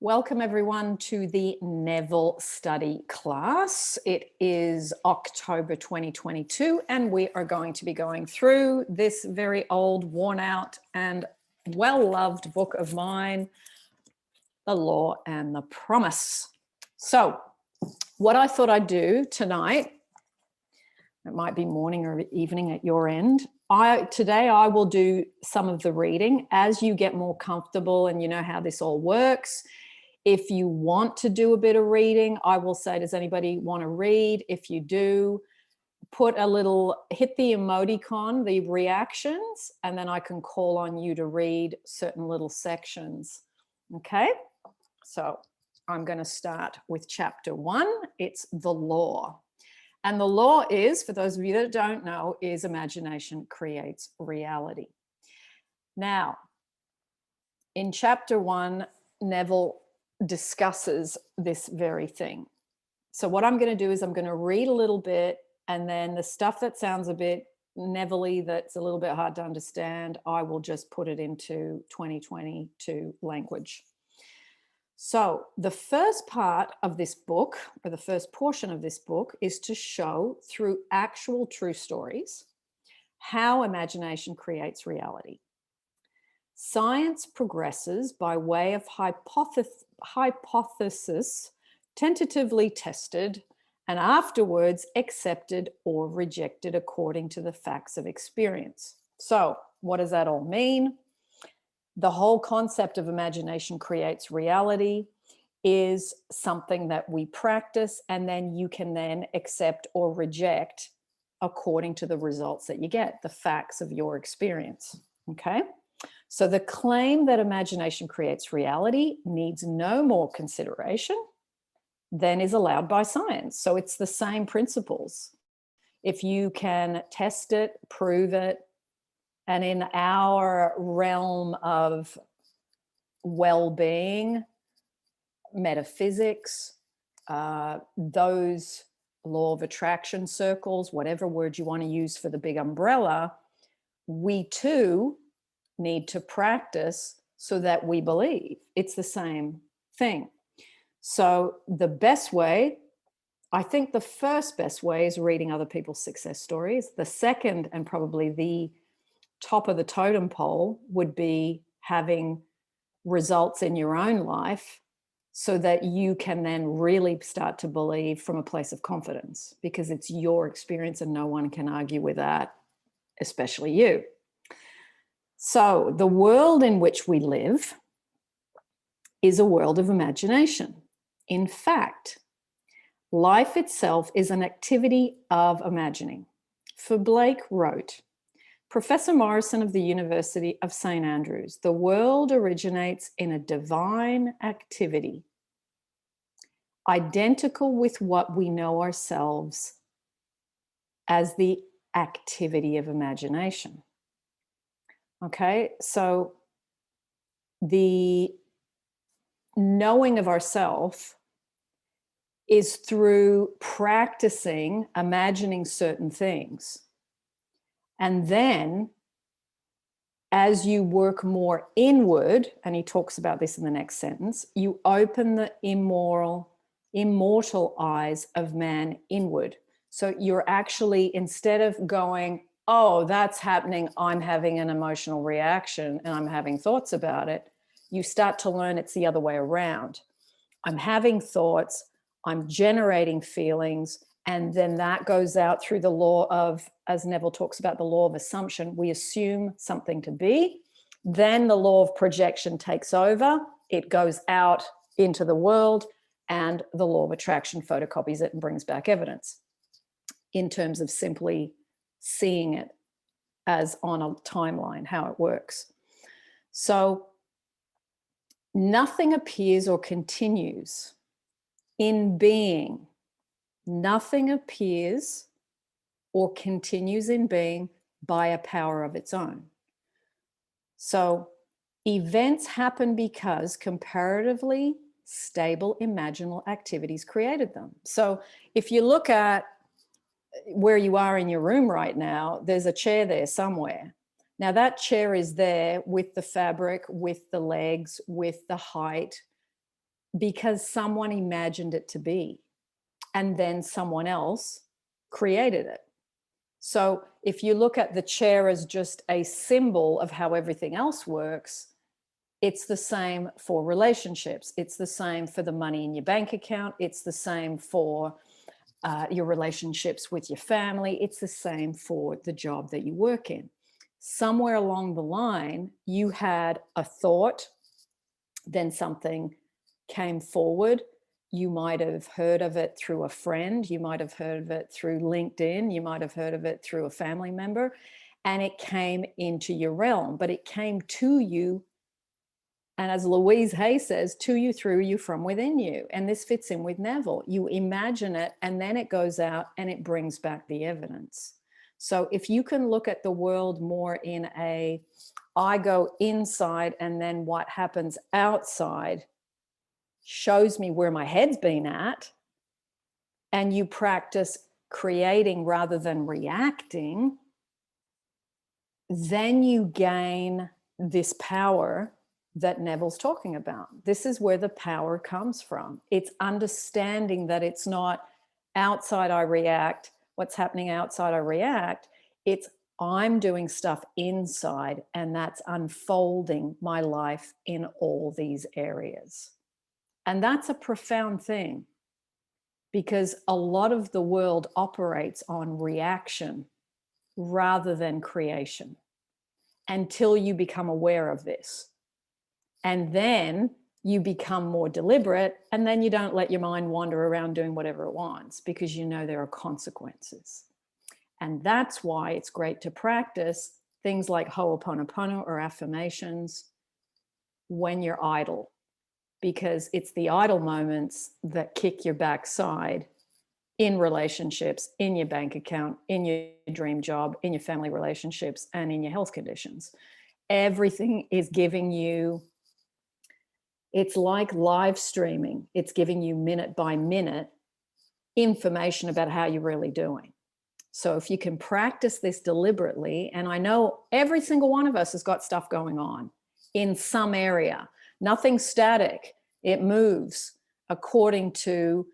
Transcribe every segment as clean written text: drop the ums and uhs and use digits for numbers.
Welcome everyone to the Neville study class. It is October 2022 and we are going to be going through this very old, worn out and well-loved book of mine, The Law and the Promise. So what I thought I'd do tonight, it might be morning or evening at your end, today I will do some of the reading as you get more comfortable and you know how this all works. If you want to do a bit of reading, I will say, does anybody want to read? If you do, hit the emoticon, the reactions, and then I can call on you to read certain little sections. Okay, so I'm going to start with chapter 1. It's the law. And the law is, for those of you that don't know, is imagination creates reality. Now, in chapter 1, Neville discusses this very thing. So what I'm going to do is I'm going to read a little bit, and then the stuff that sounds a bit Neville-y, that's a little bit hard to understand, I will just put it into 2022 language. So the first part of this book, or the first portion of this book, is to show through actual true stories how imagination creates reality. Science progresses by way of hypothesis, tentatively tested, and afterwards accepted or rejected according to the facts of experience. So what does that all mean? The whole concept of imagination creates reality is something that we practice, and then you can then accept or reject according to the results that you get, the facts of your experience, okay? So the claim that imagination creates reality needs no more consideration than is allowed by science. So it's the same principles. If you can test it, prove it, and in our realm of well-being, metaphysics, those law of attraction circles, whatever word you want to use for the big umbrella, we too need to practice so that we believe. It's the same thing. So the best way, I think the first best way is reading other people's success stories. The second, and probably the top of the totem pole, would be having results in your own life so that you can then really start to believe from a place of confidence, because it's your experience and no one can argue with that, especially you. So the world in which we live is a world of imagination. In fact, life itself is an activity of imagining. For Blake wrote, Professor Morrison of the University of St. Andrews, the world originates in a divine activity, identical with what we know ourselves as the activity of imagination. Okay, so the knowing of ourself is through practicing imagining certain things. And then as you work more inward, and he talks about this in the next sentence, you open the immortal eyes of man inward. So you're actually, instead of going, oh, that's happening, I'm having an emotional reaction and I'm having thoughts about it, you start to learn it's the other way around. I'm having thoughts, I'm generating feelings, and then that goes out through the law of, as Neville talks about, the law of assumption. We assume something to be, then the law of projection takes over, it goes out into the world, and the law of attraction photocopies it and brings back evidence in terms of simply seeing it as on a timeline, how it works. So nothing appears or continues in being. Nothing appears or continues in being by a power of its own. So events happen because comparatively stable imaginal activities created them. So if you look at where you are in your room right now, there's a chair there somewhere. Now that chair is there with the fabric, with the legs, with the height, because someone imagined it to be, and then someone else created it. So if you look at the chair as just a symbol of how everything else works, it's the same for relationships. It's the same for the money in your bank account. It's the same for your relationships with your family. It's the same for the job that you work in. Somewhere along the line, you had a thought, then something came forward. You might have heard of it through a friend. You might have heard of it through LinkedIn. You might have heard of it through a family member, and it came into your realm, but it came to you. And as Louise Hay says, to you, through you, from within you. And this fits in with Neville. You imagine it, and then it goes out and it brings back the evidence. So if you can look at the world more in a, I go inside and then what happens outside shows me where my head's been at, and you practice creating rather than reacting, then you gain this power that Neville's talking about. This is where the power comes from. It's understanding that it's not outside I react, what's happening outside I react. It's I'm doing stuff inside, and that's unfolding my life in all these areas. And that's a profound thing, because a lot of the world operates on reaction rather than creation until you become aware of this. And then you become more deliberate, and then you don't let your mind wander around doing whatever it wants, because you know there are consequences. And that's why it's great to practice things like Ho'oponopono or affirmations when you're idle, because it's the idle moments that kick your backside in relationships, in your bank account, in your dream job, in your family relationships, and in your health conditions. Everything is giving you, it's like live streaming. It's giving you minute by minute information about how you're really doing. So if you can practice this deliberately, and I know every single one of us has got stuff going on in some area, nothing static, it moves according to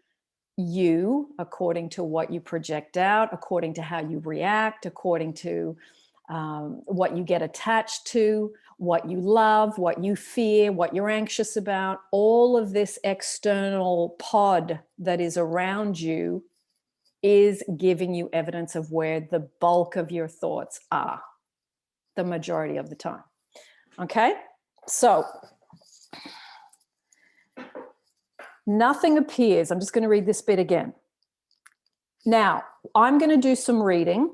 you, according to what you project out, according to how you react, according to what you get attached to, what you love, what you fear, what you're anxious about. All of this external pod that is around you is giving you evidence of where the bulk of your thoughts are, the majority of the time. Okay? So nothing appears. I'm just going to read this bit again. Now, I'm going to do some reading.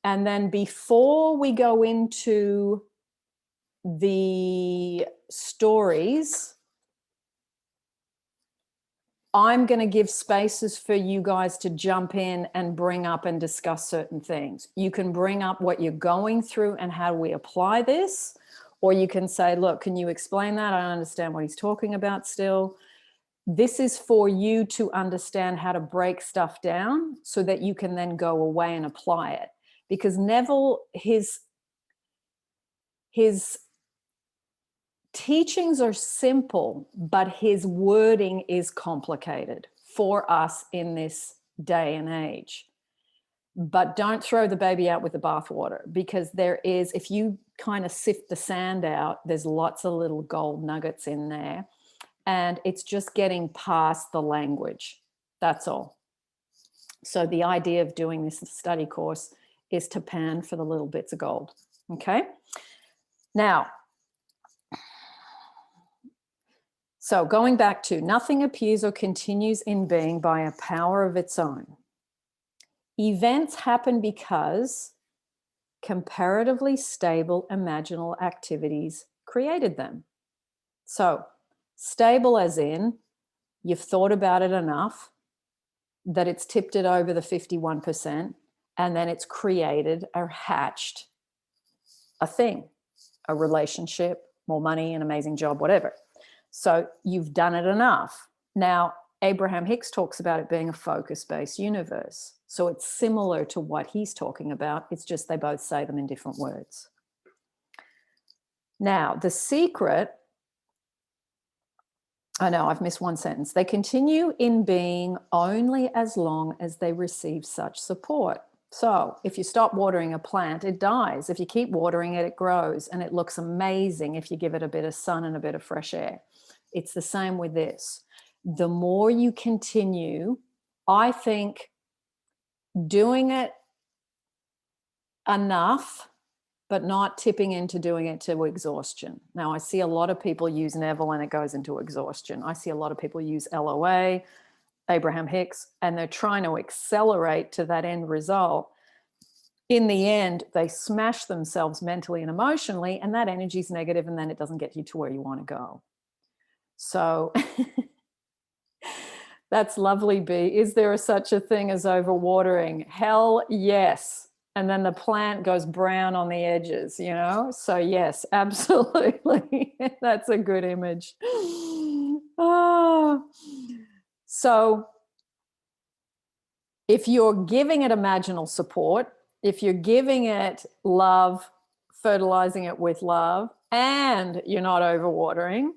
And then before we go into the stories, I'm going to give spaces for you guys to jump in and bring up and discuss certain things. You can bring up what you're going through and how we apply this, or you can say, look, can you explain that? I don't understand what he's talking about still. This is for you to understand how to break stuff down so that you can then go away and apply it. Because Neville, his teachings are simple, but his wording is complicated for us in this day and age. But don't throw the baby out with the bathwater, because there is, if you kind of sift the sand out, there's lots of little gold nuggets in there. And it's just getting past the language. That's all. So the idea of doing this study course is to pan for the little bits of gold. Okay. Now, so going back to nothing appears or continues in being by a power of its own. Events happen because comparatively stable imaginal activities created them. So stable as in you've thought about it enough that it's tipped it over the 51%, and then it's created or hatched a thing, a relationship, more money, an amazing job, whatever. So you've done it enough. Now, Abraham Hicks talks about it being a focus-based universe. So it's similar to what he's talking about. It's just they both say them in different words. Now, the secret I know, I've missed one sentence. They continue in being only as long as they receive such support. So if you stop watering a plant, it dies. If you keep watering it, it grows, and it looks amazing if you give it a bit of sun and a bit of fresh air. It's the same with this. The more you continue, I think, doing it enough, but not tipping into doing it to exhaustion. Now, I see a lot of people use Neville and it goes into exhaustion. I see a lot of people use LOA, Abraham Hicks, and they're trying to accelerate to that end result. In the end, they smash themselves mentally and emotionally, and that energy is negative, and then it doesn't get you to where you want to go. So that's lovely, B. Is there such a thing as overwatering? Hell yes. And then the plant goes brown on the edges, you know? So yes, absolutely. That's a good image. Oh. So if you're giving it imaginal support, if you're giving it love, fertilizing it with love, and you're not overwatering,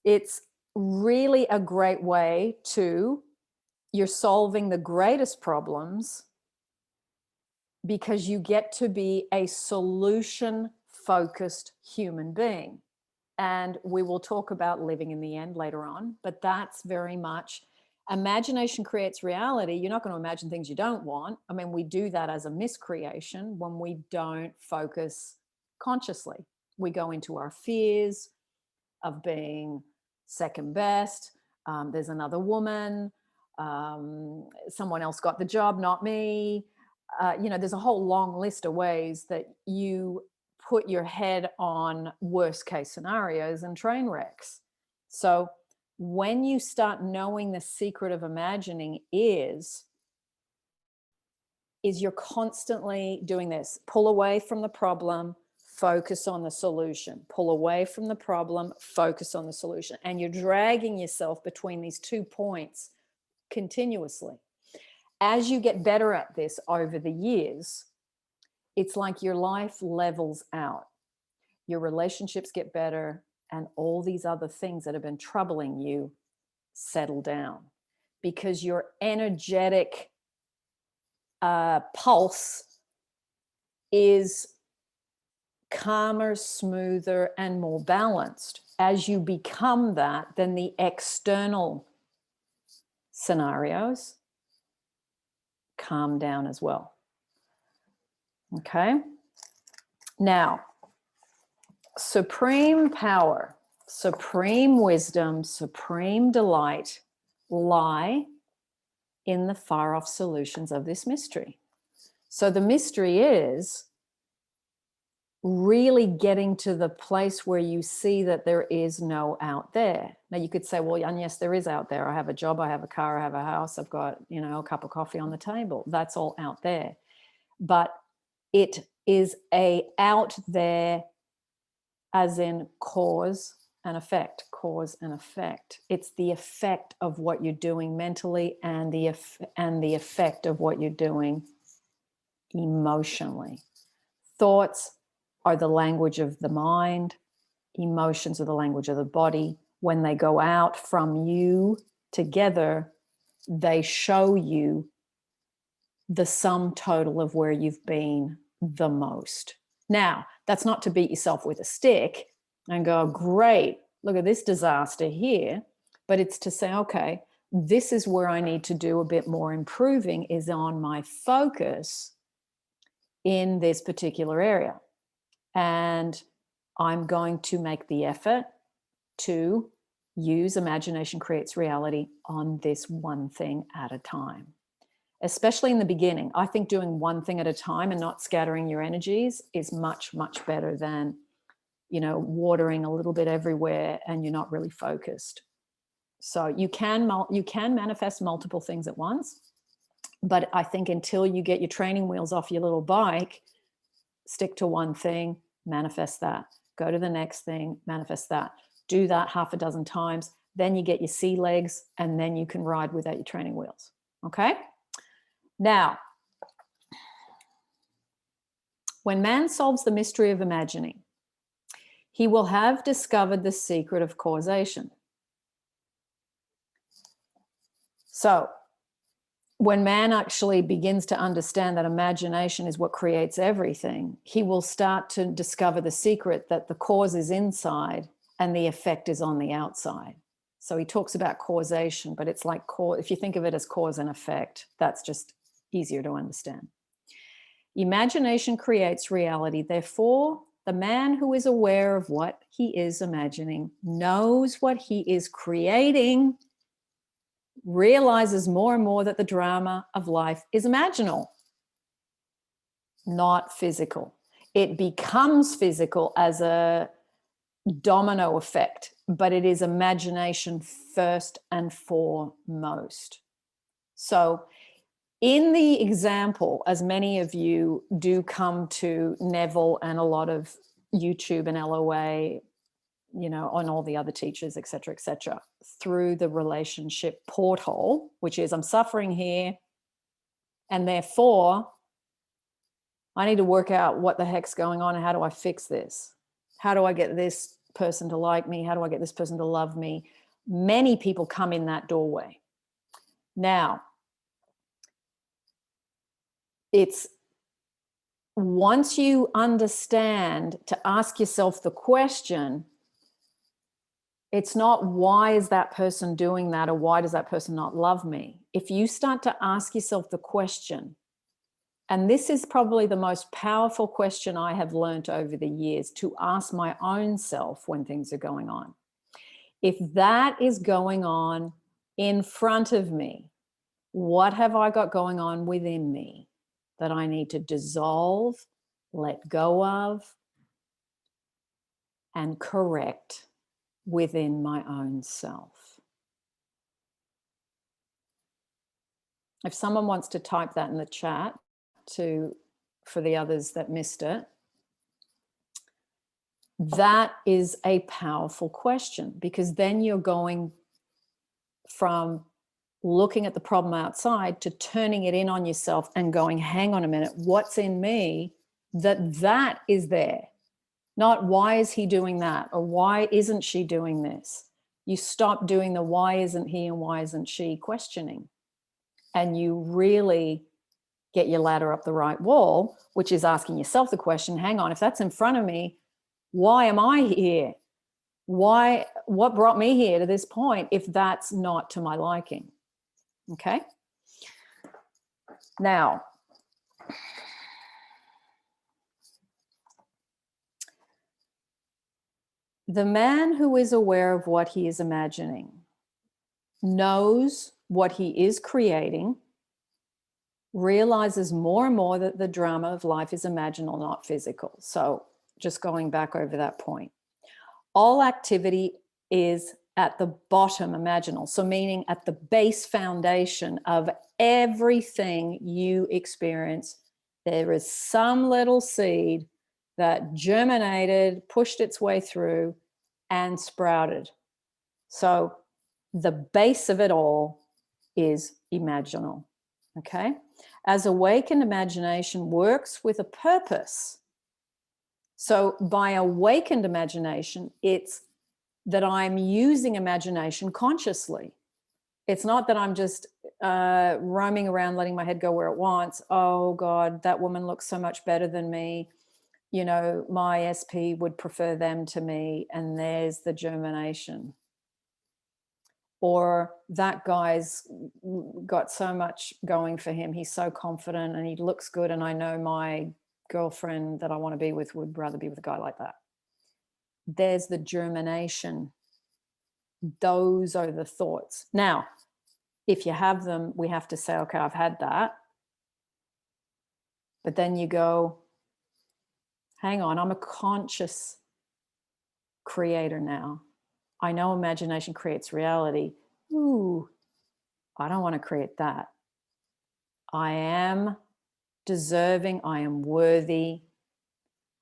it's really a great way to, you're solving the greatest problems because you get to be a solution-focused human being. And we will talk about living in the end later on, but that's very much, imagination creates reality. You're not going to imagine things you don't want. I mean, we do that as a miscreation when we don't focus consciously. We go into our fears of being second best. There's another woman. Someone else got the job, not me. There's a whole long list of ways that you put your head on worst case scenarios and train wrecks. So when you start knowing the secret of imagining is you're constantly doing this. Pull away from the problem, focus on the solution. Pull away from the problem, focus on the solution. And you're dragging yourself between these 2 points continuously. As you get better at this over the years, it's like your life levels out. Your relationships get better, and all these other things that have been troubling you settle down because your energetic pulse is calmer, smoother, and more balanced. As you become that, then the external scenarios calm down as well. Okay. Now, supreme power, supreme wisdom, supreme delight lie in the far-off solutions of this mystery. So the mystery is really getting to the place where you see that there is no out there. Now you could say, well, and yes, there is out there. I have a job, I have a car, I have a house, I've got, a cup of coffee on the table. That's all out there. But it is a out there as in cause and effect, cause and effect. It's the effect of what you're doing mentally and the effect of what you're doing emotionally. Thoughts are the language of the mind. Emotions are the language of the body. When they go out from you together, they show you the sum total of where you've been the most. Now, that's not to beat yourself with a stick and go, great, look at this disaster here. But it's to say, okay, this is where I need to do a bit more improving, is on my focus in this particular area. And I'm going to make the effort to use imagination creates reality on this one thing at a time. Especially in the beginning. I think doing one thing at a time and not scattering your energies is much, much better than, watering a little bit everywhere and you're not really focused. So you can manifest multiple things at once, but I think until you get your training wheels off your little bike, stick to one thing, manifest that. Go to the next thing, manifest that. Do that half a dozen times. Then you get your sea legs, and then you can ride without your training wheels. Okay? Now, when man solves the mystery of imagining, he will have discovered the secret of causation. So when man actually begins to understand that imagination is what creates everything, he will start to discover the secret that the cause is inside and the effect is on the outside. So he talks about causation, but it's like, if you think of it as cause and effect, that's just easier to understand. Imagination creates reality. Therefore, the man who is aware of what he is imagining knows what he is creating, realizes more and more that the drama of life is imaginal, not physical. It becomes physical as a domino effect, but it is imagination first and foremost. So in the example, as many of you do come to Neville and a lot of YouTube and LOA, you know, on all the other teachers, et cetera, through the relationship porthole, which is I'm suffering here, and therefore I need to work out what the heck's going on and how do I fix this? How do I get this person to like me? How do I get this person to love me? Many people come in that doorway. Now, it's once you understand to ask yourself the question, it's not why is that person doing that or why does that person not love me? If you start to ask yourself the question, and this is probably the most powerful question I have learned over the years to ask my own self when things are going on. If that is going on in front of me, what have I got going on within me that I need to dissolve, let go of, and correct within my own self? If someone wants to type that in the chat for the others that missed it, that is a powerful question, because then you're going from looking at the problem outside to turning it in on yourself and going, hang on a minute, what's in me that is there? Not why is he doing that or why isn't she doing this? You stop doing the why isn't he and why isn't she questioning, and you really get your ladder up the right wall, which is asking yourself the question, hang on, if that's in front of me, why am I here? What brought me here to this point if that's not to my liking? Okay. Now, the man who is aware of what he is imagining knows what he is creating, realizes more and more that the drama of life is imaginal, not physical. So just going back over that point. All activity is at the bottom imaginal. So meaning at the base foundation of everything you experience, there is some little seed that germinated, pushed its way through and sprouted. So the base of it all is imaginal. Okay. As awakened imagination works with a purpose. So by awakened imagination, it's that I'm using imagination consciously. It's not that I'm just roaming around, letting my head go where it wants. Oh God, that woman looks so much better than me. You know, my SP would prefer them to me. And there's the germination. Or that guy's got so much going for him. He's so confident and he looks good. And I know my girlfriend that I want to be with would rather be with a guy like that. There's the germination. Those are the thoughts. Now, if you have them, we have to say, okay, I've had that. But then you go, hang on, I'm a conscious creator now. I know imagination creates reality. Ooh, I don't want to create that. I am deserving, I am worthy,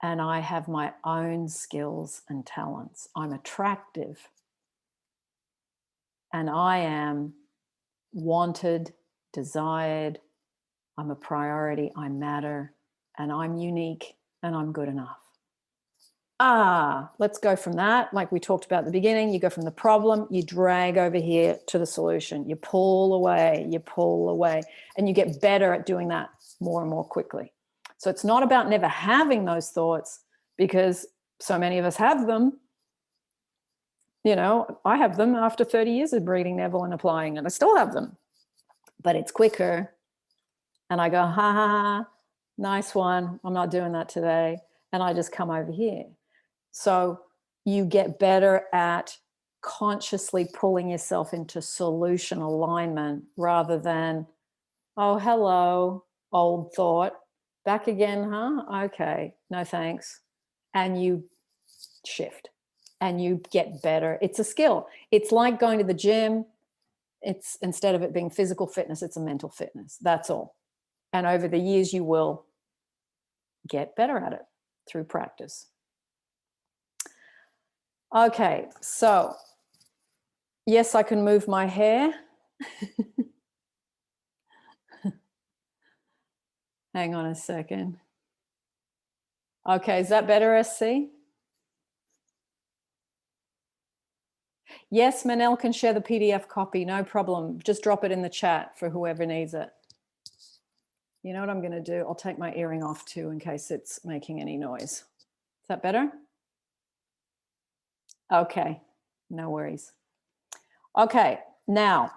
and I have my own skills and talents. I'm attractive, and I am wanted, desired, I'm a priority, I matter, and I'm unique, and I'm good enough. Let's go from that. Like we talked about at the beginning, you go from the problem, you drag over here to the solution. You pull away, and you get better at doing that more and more quickly. So it's not about never having those thoughts, because so many of us have them. You know, I have them after 30 years of reading Neville and applying, and I still have them. But it's quicker. And I go, ha, ha, ha, nice one. I'm not doing that today. And I just come over here. So you get better at consciously pulling yourself into solution alignment rather than, oh, hello, old thought. Back again, huh? Okay, no thanks. And you shift and you get better. It's a skill. It's like going to the gym. It's, instead of it being physical fitness, it's a mental fitness. That's all. And over the years, you will get better at it through practice. Okay, so yes, I can move my hair. Hang on a second. Okay, is that better, SC? Yes, Manel can share the PDF copy, no problem. Just drop it in the chat for whoever needs it. You know what I'm going to do? I'll take my earring off too in case it's making any noise. Is that better? Okay, no worries. Okay, now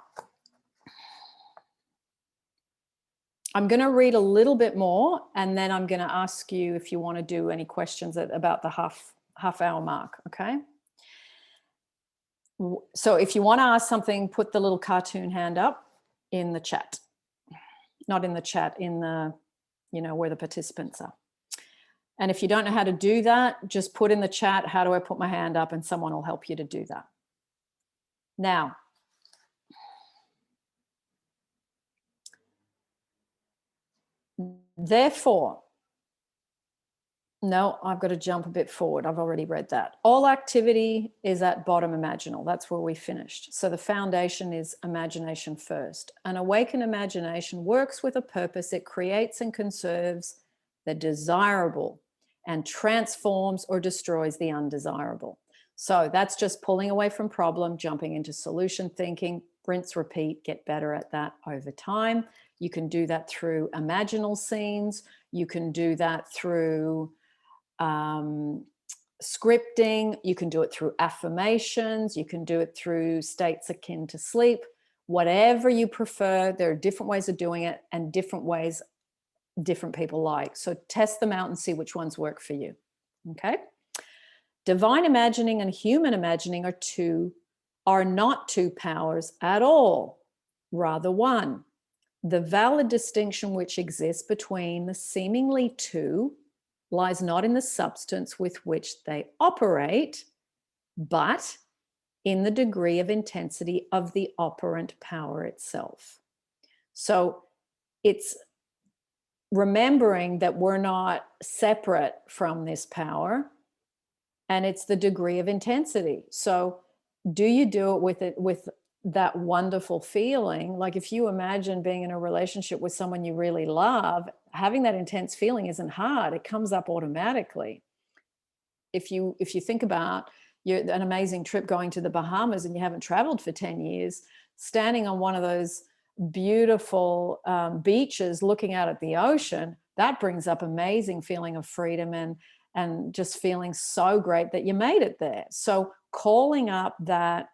I'm going to read a little bit more, and then I'm going to ask you if you want to do any questions about the half hour mark, okay? So if you want to ask something, put the little cartoon hand up in the chat. Not in the chat, in the, you know, where the participants are. And if you don't know how to do that, just put in the chat, how do I put my hand up, and someone will help you to do that. Now, therefore, no, I've got to jump a bit forward. I've already read that. All activity is at bottom imaginal. That's where we finished. So the foundation is imagination first. An awakened imagination works with a purpose. It creates and conserves the desirable and transforms or destroys the undesirable. So that's just pulling away from problem, jumping into solution thinking, rinse, repeat, get better at that over time. You can do that through imaginal scenes. You can do that through scripting. You can do it through affirmations. You can do it through states akin to sleep. Whatever you prefer, there are different ways of doing it, and different ways different people like. So test them out and see which ones work for you. Okay. Divine imagining and human imagining are not two powers at all, rather one. The valid distinction which exists between the seemingly two lies not in the substance with which they operate, but in the degree of intensity of the operant power itself. So it's remembering that we're not separate from this power, and it's the degree of intensity. So do you do it with that wonderful feeling? Like if you imagine being in a relationship with someone you really love, having that intense feeling isn't hard. It comes up automatically. If you think about an amazing trip going to the Bahamas and you haven't traveled for 10 years, standing on one of those beautiful beaches looking out at the ocean, that brings up amazing feeling of freedom and just feeling so great that you made it there. So calling up that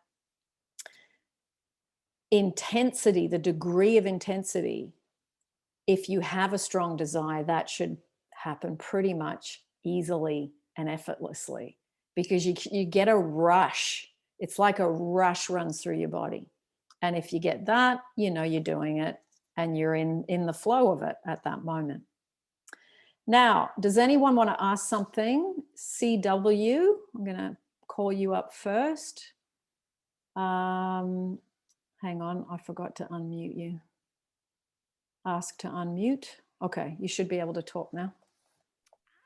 intensity, the degree of intensity, if you have a strong desire, that should happen pretty much easily and effortlessly, because you get a rush. It's like a rush runs through your body. And if you get that, you know you're doing it and you're in the flow of it at that moment. Now, does anyone want to ask something? CW, I'm going to call you up first. Hang on, I forgot to unmute you. Ask to unmute. Okay, you should be able to talk now.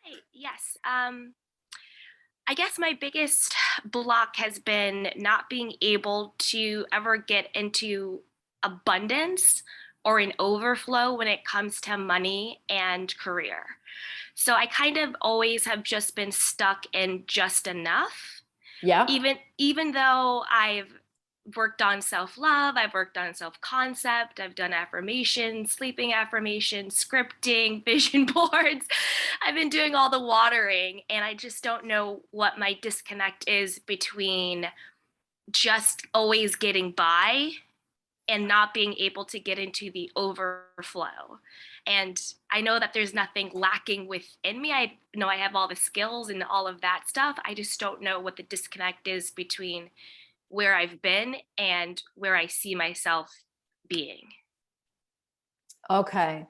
Hi, yes. I guess my biggest block has been not being able to ever get into abundance or an overflow when it comes to money and career. So I kind of always have just been stuck in just enough. Yeah. Even though I've worked on self-love, I've worked on self-concept, I've done affirmations, sleeping affirmations, scripting, vision boards. I've been doing all the watering, and I just don't know what my disconnect is between just always getting by and not being able to get into the overflow. And I know that there's nothing lacking within me. I know I have all the skills and all of that stuff. I just don't know what the disconnect is between where I've been and where I see myself being. Okay.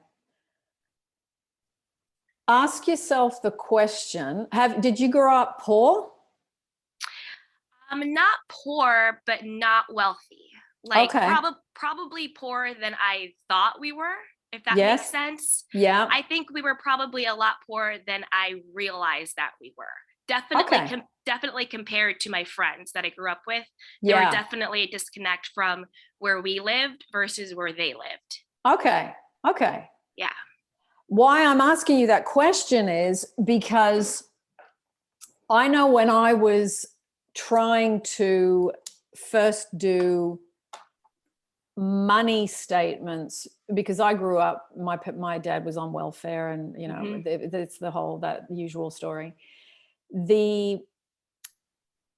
Ask yourself the question, did you grow up poor? I'm not poor, but not wealthy. Like Okay. probably poorer than I thought we were, if that makes Yes. sense. Yeah. I think we were probably a lot poorer than I realized that we were. Okay. Definitely compared to my friends that I grew up with, there were Yeah. definitely a disconnect from where we lived versus where they lived. Okay. Okay. Yeah. Why I'm asking you that question is because I know when I was trying to first do money statements, because I grew up, my dad was on welfare, and you know, it's the whole, that usual story. The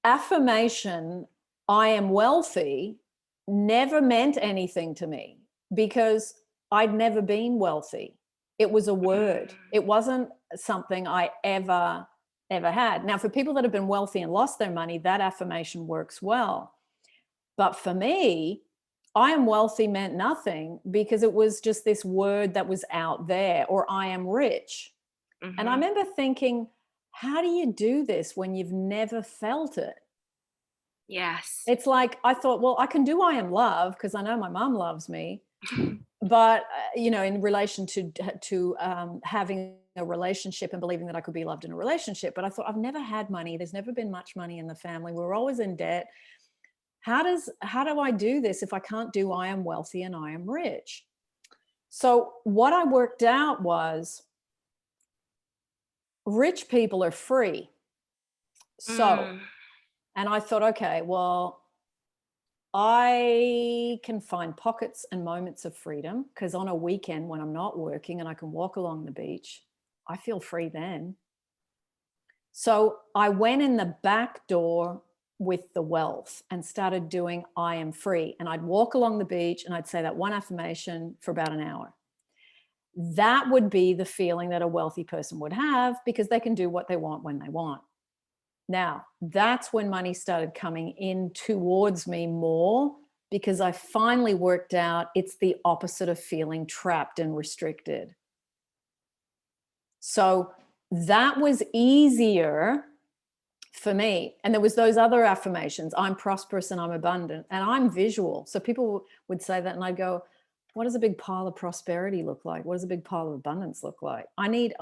affirmation, I am wealthy, never meant anything to me because I'd never been wealthy. It was a word. It wasn't something I ever had. Now, for people that have been wealthy and lost their money, that affirmation works well. But for me, I am wealthy meant nothing because it was just this word that was out there, or I am rich. And I remember thinking, how do you do this when you've never felt it? Yes. It's like, I thought, well, I can do I am love because I know my mom loves me. But, you know, in relation to having a relationship and believing that I could be loved in a relationship. But I thought, I've never had money. There's never been much money in the family. We're always in debt. How do I do this if I can't do I am wealthy and I am rich? So what I worked out was rich people are free. So, and I thought, okay, well, I can find pockets and moments of freedom because on a weekend when I'm not working and I can walk along the beach, I feel free then. So I went in the back door with the wealth and started doing I am free. And I'd walk along the beach and I'd say that one affirmation for about an hour. That would be the feeling that a wealthy person would have because they can do what they want when they want. Now, that's when money started coming in towards me more because I finally worked out it's the opposite of feeling trapped and restricted. So that was easier for me. And there was those other affirmations, I'm prosperous and I'm abundant, and I'm visual. So people would say that and I'd go, what does a big pile of prosperity look like? What does a big pile of abundance look like? I need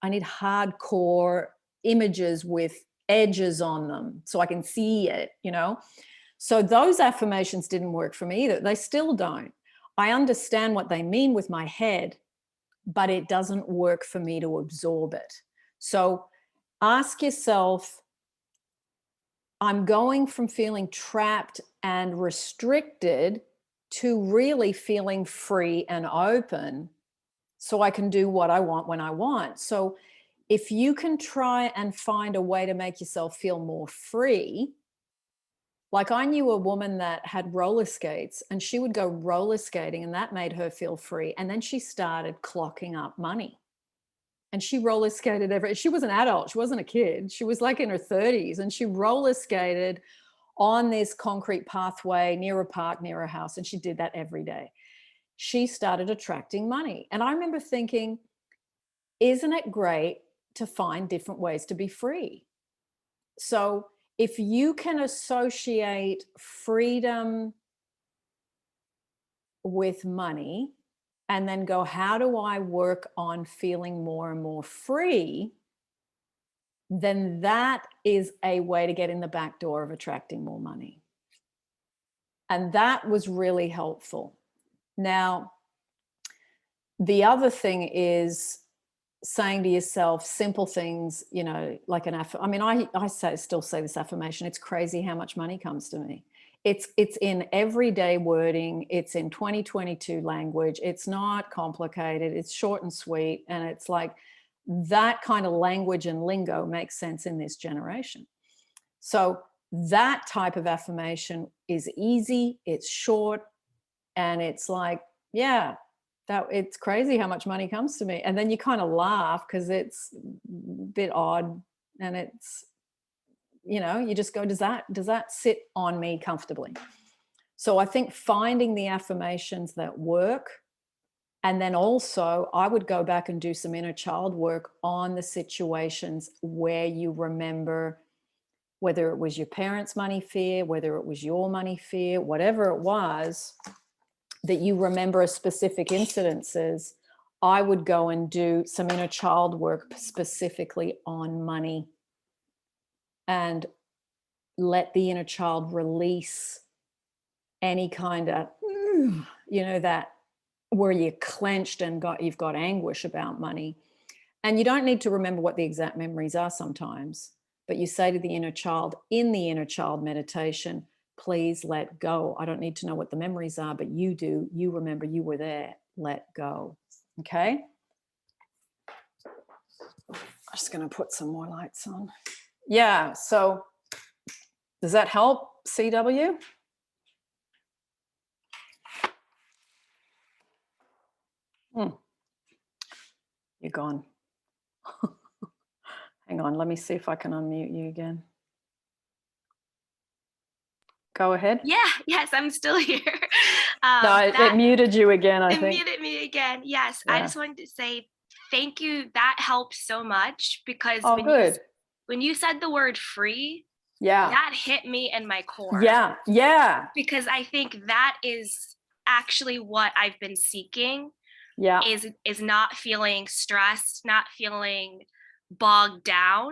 hardcore images with edges on them so I can see it, you know? So those affirmations didn't work for me either. They still don't. I understand what they mean with my head, but it doesn't work for me to absorb it. So ask yourself, I'm going from feeling trapped and restricted to really feeling free and open so I can do what I want when I want. So if you can try and find a way to make yourself feel more free, like I knew a woman that had roller skates and she would go roller skating and that made her feel free. And then she started clocking up money. And she roller skated she was an adult, she wasn't a kid. She was like in her 30s and she roller skated on this concrete pathway near a park, near her house. And she did that every day. She started attracting money. And I remember thinking, isn't it great to find different ways to be free? So if you can associate freedom with money and then go, how do I work on feeling more and more free? Then that is a way to get in the back door of attracting more money. And that was really helpful. Now, The other thing is saying to yourself simple things, you know, like still say this affirmation: it's crazy how much money comes to me. It's in everyday wording. It's in 2022 language. It's not complicated. It's short and sweet. And it's like that kind of language and lingo makes sense in this generation. So that type of affirmation is easy, it's short, and it's like, yeah, that it's crazy how much money comes to me. And then you kind of laugh because it's a bit odd, and it's, you know, you just go, does that sit on me comfortably? So I think finding the affirmations that work, and then also I would go back and do some inner child work on the situations where you remember, whether it was your parents' money fear, whether it was your money fear, whatever it was, that you remember a specific incidences. I would go and do some inner child work specifically on money and let the inner child release any kind of, you know, that where you're clenched and you've got anguish about money. And you don't need to remember what the exact memories are sometimes, but you say to the inner child in the inner child meditation, please let go. I don't need to know what the memories are, but you do. You remember you were there. Let go. Okay. I'm just going to put some more lights on. Yeah. So does that help, CW? You're gone. Hang on. Let me see if I can unmute you again. Go ahead. Yeah, yes, I'm still here. No, it muted you again, I think. It muted me again, yes. Yeah. I just wanted to say thank you. That helps so much because when you said the word free, that hit me in my core. Yeah. Because I think that is actually what I've been seeking. Yeah. Is not feeling stressed, not feeling bogged down,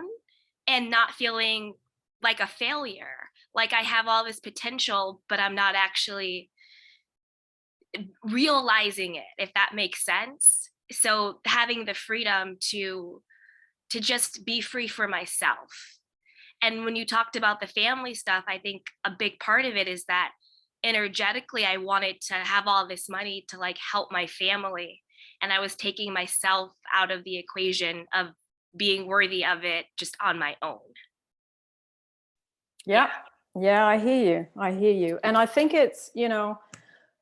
and not feeling like a failure. Like I have all this potential, but I'm not actually realizing it, if that makes sense. So having the freedom to just be free for myself. And when you talked about the family stuff, I think a big part of it is that energetically, I wanted to have all this money to like help my family. And I was taking myself out of the equation of being worthy of it just on my own. Yeah. Yeah, I hear you. And I think it's, you know,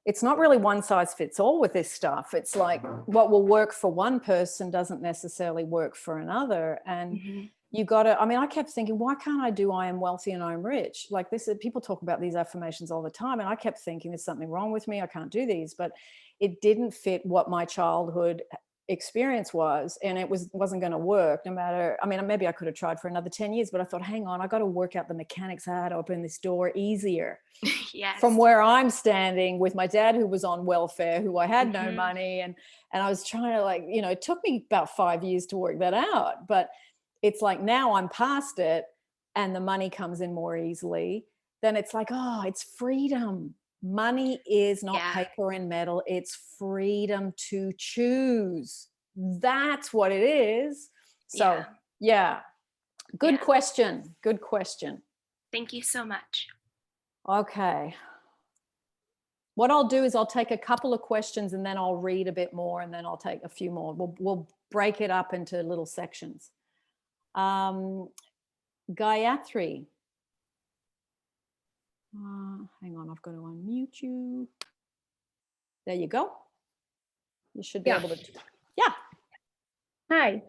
it's not really one size fits all with this stuff. It's like what will work for one person doesn't necessarily work for another. And you got to, I mean, I kept thinking, why can't I do I am wealthy and I'm rich? Like this, people talk about these affirmations all the time. And I kept thinking there's something wrong with me. I can't do these, but it didn't fit what my childhood experience was, and it wasn't going to work no matter. I mean, maybe I could have tried for another 10 years, but I thought, hang on, I got to work out the mechanics, how to open this door easier. Yes. From where I'm standing with my dad, who was on welfare, who I had no money, and I was trying to, like, you know, it took me about 5 years to work that out, but it's like now I'm past it and the money comes in more easily. Then it's like, oh, it's freedom. Money is not paper and metal. It's freedom to choose. That's what it is. So, good question. Good question. Thank you so much. Okay. What I'll do is I'll take a couple of questions and then I'll read a bit more and then I'll take a few more. We'll break it up into little sections. Gayatri. Hang on, I've got to unmute you. There you go. You should be able to. Yeah. Hi.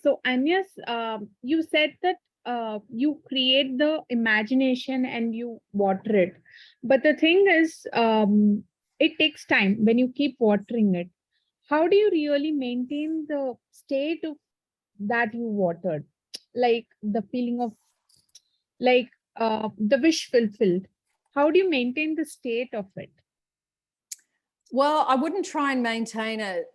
So Agnes, you said that you create the imagination and you water it. But the thing is, it takes time when you keep watering it. How do you really maintain the state of that you watered? Like the feeling of like the wish fulfilled. How do you maintain the state of it? Well, I wouldn't try and maintain it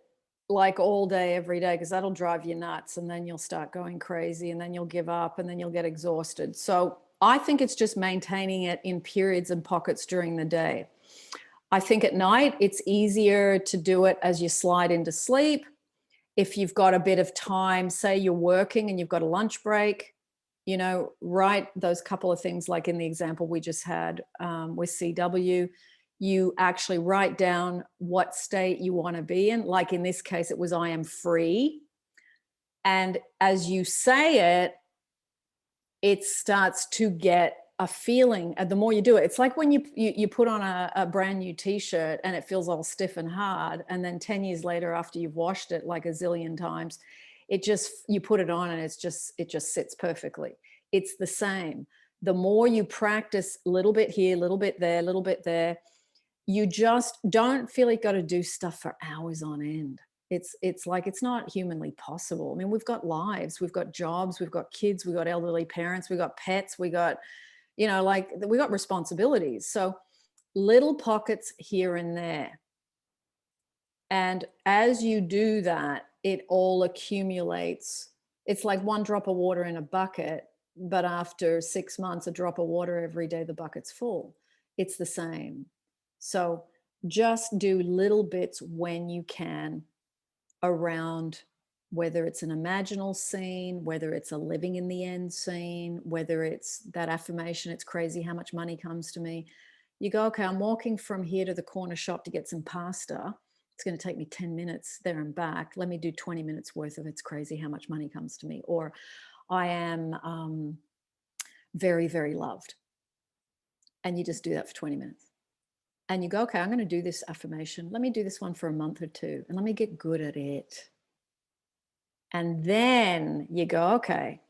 like all day, every day, because that'll drive you nuts and then you'll start going crazy and then you'll give up and then you'll get exhausted. So I think it's just maintaining it in periods and pockets during the day. I think at night it's easier to do it as you slide into sleep. If you've got a bit of time, say you're working and you've got a lunch break, you know, write those couple of things like in the example we just had with CW. You actually write down what state you want to be in. Like in this case, it was I am free. And as you say it, it starts to get a feeling. And the more you do it, it's like when you put on a brand new t-shirt and it feels all stiff and hard. And then 10 years later, after you've washed it like a zillion times, you put it on and it just sits perfectly. It's the same. The more you practice a little bit here, a little bit there, a little bit there, you just don't feel like you got to do stuff for hours on end. It's like, it's not humanly possible. I mean, we've got lives, we've got jobs, we've got kids, we've got elderly parents, we've got pets, we got, you know, like we got responsibilities. So little pockets here and there. And as you do that, it all accumulates. It's like one drop of water in a bucket, but after 6 months, a drop of water every day, the bucket's full. It's the same. So just do little bits when you can around, whether it's an imaginal scene, whether it's a living in the end scene, whether it's that affirmation, it's crazy how much money comes to me. You go, okay, I'm walking from here to the corner shop to get some pasta. It's going to take me 10 minutes there and back. Let me do 20 minutes worth of it's crazy how much money comes to me. Or I am very, very loved. And you just do that for 20 minutes. And you go, okay, I'm going to do this affirmation. Let me do this one for a month or two and let me get good at it. And then you go, okay,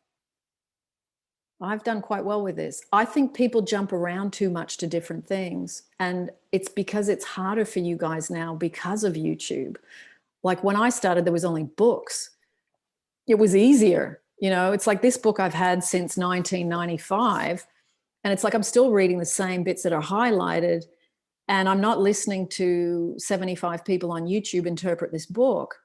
I've done quite well with this. I think people jump around too much to different things. And it's because it's harder for you guys now because of YouTube. Like when I started, there was only books. It was easier. You know, it's like this book I've had since 1995. And it's like I'm still reading the same bits that are highlighted. And I'm not listening to 75 people on YouTube interpret this book.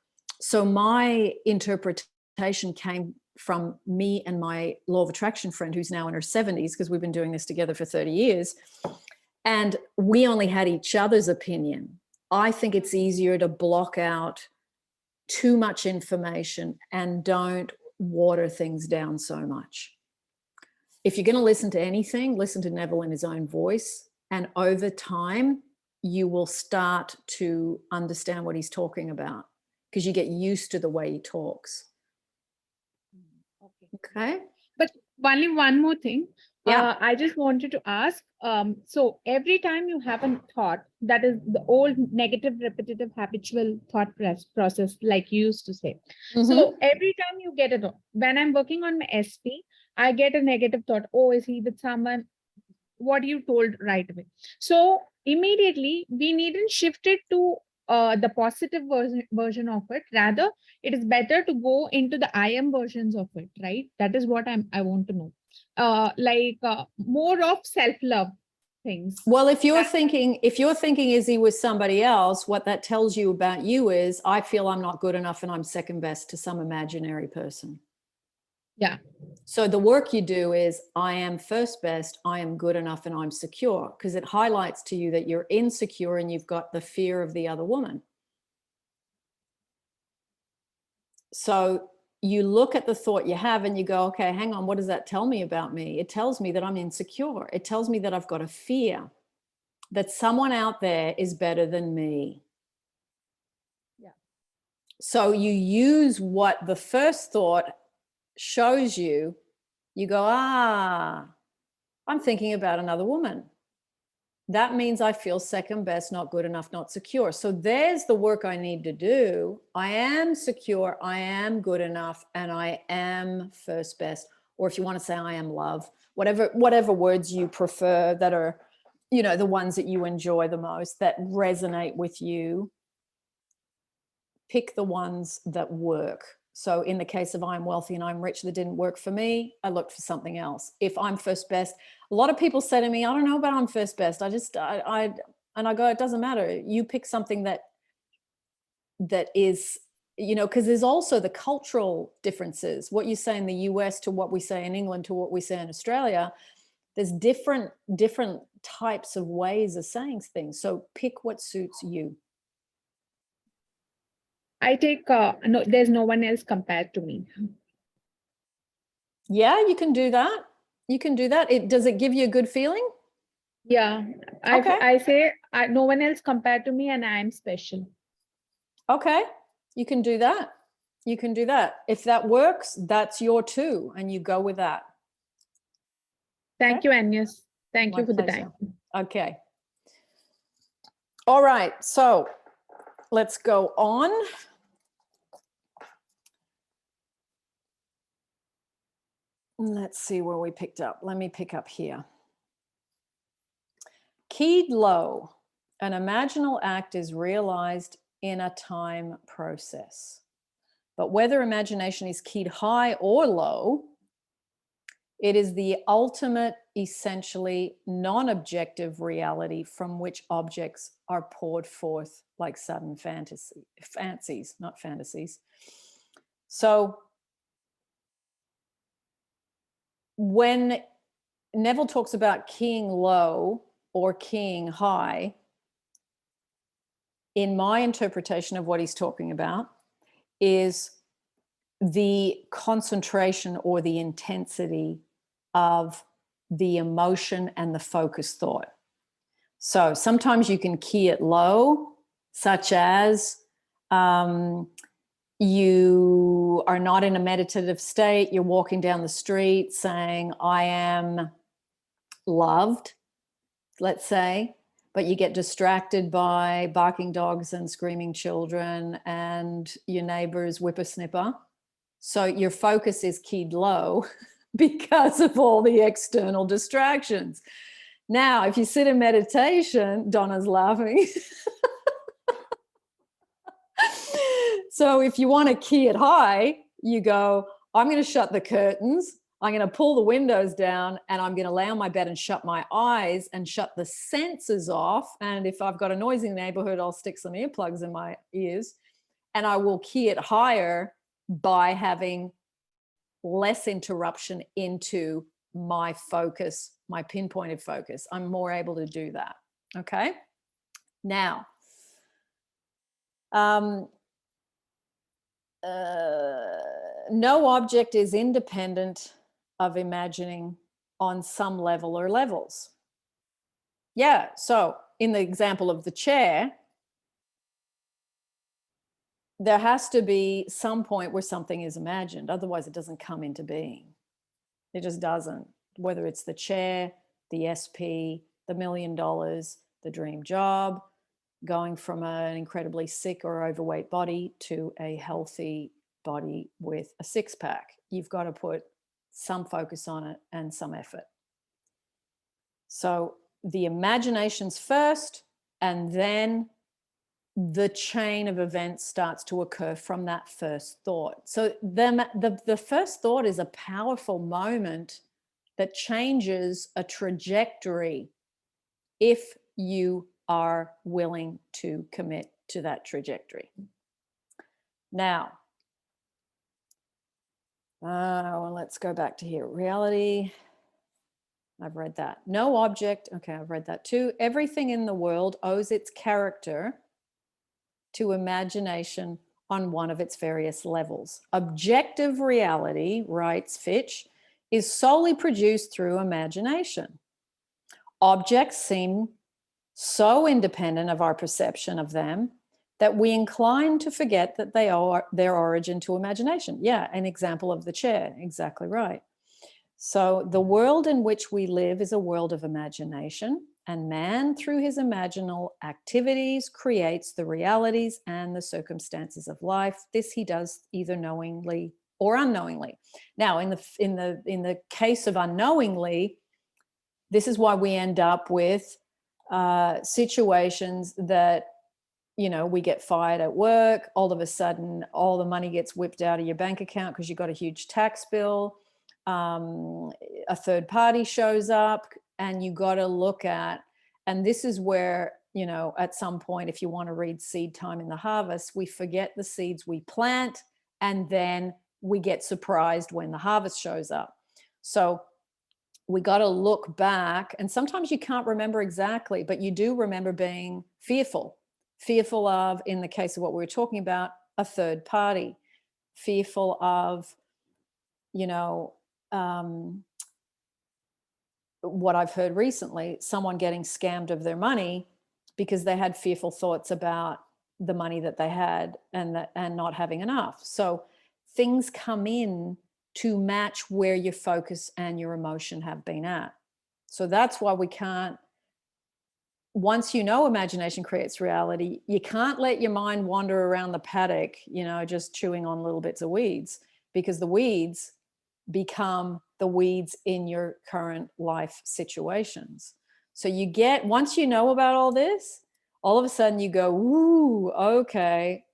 So my interpretation came from me and my law of attraction friend who's now in her 70s, because we've been doing this together for 30 years. And we only had each other's opinion. I think it's easier to block out too much information and don't water things down so much. If you're going to listen to anything, listen to Neville in his own voice. And over time, you will start to understand what he's talking about because you get used to the way he talks. Okay. But only one more thing. Yeah. I just wanted to ask, so every time you have a thought, that is the old negative, repetitive, habitual thought process, like you used to say. So every time you get a thought, when I'm working on my SP, I get a negative thought. Oh, is he with someone? What you told right away. So immediately we needn't shift it to the positive version of it. Rather, it is better to go into the I am versions of it, right? That is what I want to know. More of self-love things. Well, if you're thinking, is he with somebody else, what that tells you about you is, I feel I'm not good enough and I'm second best to some imaginary person. Yeah. So the work you do is, I am first best, I am good enough, and I'm secure, because it highlights to you that you're insecure and you've got the fear of the other woman. So you look at the thought you have and you go, okay, hang on, what does that tell me about me? It tells me that I'm insecure. It tells me that I've got a fear that someone out there is better than me. Yeah. So you use what the first thought shows you. You go, I'm thinking about another woman. That means I feel second best, not good enough, not secure. So there's the work I need to do. I am secure, I am good enough, and I am first best. Or if you want to say I am love, whatever words you prefer that are, you know, the ones that you enjoy the most, that resonate with you, pick the ones that work. So in the case of I'm wealthy and I'm rich, that didn't work for me, I looked for something else. If I'm first best, a lot of people say to me, I don't know about I'm first best. And I go, it doesn't matter. You pick something that is, you know, because there's also the cultural differences. What you say in the US to what we say in England to what we say in Australia. There's different types of ways of saying things. So pick what suits you. I take no, there's no one else compared to me. Yeah, you can do that. You can do that. Does it give you a good feeling? Yeah, Okay. I say no one else compared to me, and I am special. Okay, you can do that. You can do that. If that works, that's your two, and you go with that. Thank you, Agnes. Thank My you for the pleasure. time. Okay. All right, so let's go on. Let's see where we picked up. Let me pick up here. Keyed low, an imaginal act is realized in a time process. But whether imagination is keyed high or low, it is the ultimate, essentially non-objective reality from which objects are poured forth like sudden fancies, not fantasies. So when Neville talks about keying low or keying high, in my interpretation of what he's talking about is the concentration or the intensity of the emotion and the focused thought. So sometimes you can key it low, such as you are not in a meditative state, you're walking down the street saying, I am loved, let's say, but you get distracted by barking dogs and screaming children and your neighbor's whippersnipper. So your focus is keyed low because of all the external distractions. Now, if you sit in meditation, Donna's laughing. So if you want to key it high, you go, I'm going to shut the curtains, I'm going to pull the windows down, and I'm going to lay on my bed and shut my eyes and shut the senses off. And if I've got a noisy neighborhood, I'll stick some earplugs in my ears, and I will key it higher by having less interruption into my focus, my pinpointed focus. I'm more able to do that. Okay. Now, no object is independent of imagining on some level or levels. Yeah. So in the example of the chair, there has to be some point where something is imagined. Otherwise, it doesn't come into being. It just doesn't. Whether it's the chair, the SP, the $1 million, the dream job, going from an incredibly sick or overweight body to a healthy body with a six-pack. You've got to put some focus on it and some effort. So the imagination's first, and then the chain of events starts to occur from that first thought. So the first thought is a powerful moment that changes a trajectory if you are willing to commit to that trajectory. Now, well, let's go back to here. Reality, I've read that. No object, okay, I've read that too. Everything in the world owes its character to imagination on one of its various levels. Objective reality, writes Fitch, is solely produced through imagination. Objects seem so independent of our perception of them that we incline to forget that they owe their origin to imagination. Yeah, an example of the chair, exactly right. So the world in which we live is a world of imagination, and man, through his imaginal activities, creates the realities and the circumstances of life. This he does either knowingly or unknowingly. Now, in the case of unknowingly, this is why we end up with situations that, you know, we get fired at work, all of a sudden all the money gets whipped out of your bank account because you've got a huge tax bill. A third party shows up, and you got to look at, and this is where, you know, at some point, if you want to read Seed Time in the Harvest, we forget the seeds we plant, and then we get surprised when the harvest shows up. So we got to look back, and sometimes you can't remember exactly, but you do remember being fearful of, in the case of what we were talking about, a third party, fearful of, you know, what I've heard recently, someone getting scammed of their money because they had fearful thoughts about the money that they had and not having enough. So things come in to match where your focus and your emotion have been at. So that's why we can't, once you know imagination creates reality, you can't let your mind wander around the paddock, you know, just chewing on little bits of weeds, because the weeds become the weeds in your current life situations. So you get, once you know about all this, all of a sudden you go, ooh, okay,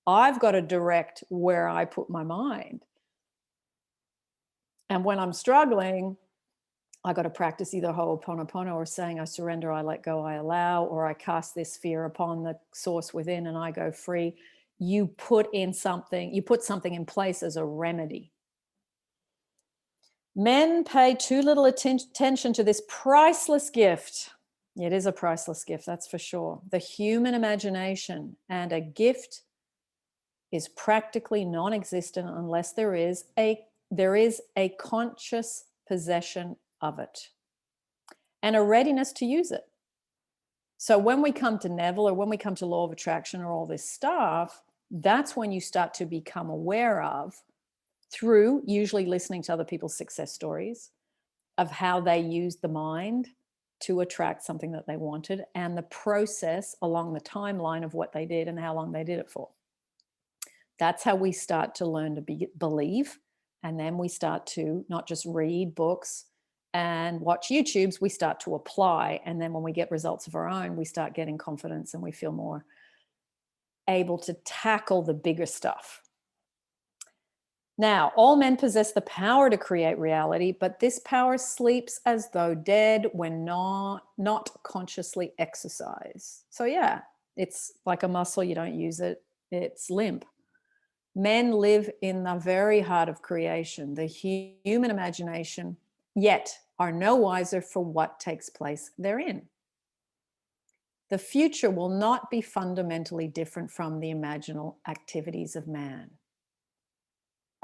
I've got to direct where I put my mind. And when I'm struggling, I got to practice either Ho'oponopono or saying, I surrender, I let go, I allow, or I cast this fear upon the source within and I go free. You put something in place as a remedy. Men pay too little attention to this priceless gift. It is a priceless gift, that's for sure. The human imagination, and a gift is practically non-existent unless there is a conscious possession of it and a readiness to use it. So when we come to Neville, or when we come to law of attraction, or all this stuff, that's when you start to become aware of, through usually listening to other people's success stories, of how they used the mind to attract something that they wanted, and the process along the timeline of what they did and how long they did it for. That's how we start to learn to believe. And then we start to not just read books and watch YouTubes, we start to apply. And then when we get results of our own, we start getting confidence and we feel more able to tackle the bigger stuff. Now, all men possess the power to create reality, but this power sleeps as though dead when not consciously exercised. So yeah, it's like a muscle, you don't use it, it's limp. Men live in the very heart of creation, the human imagination, yet are no wiser for what takes place therein. The future will not be fundamentally different from the imaginal activities of man.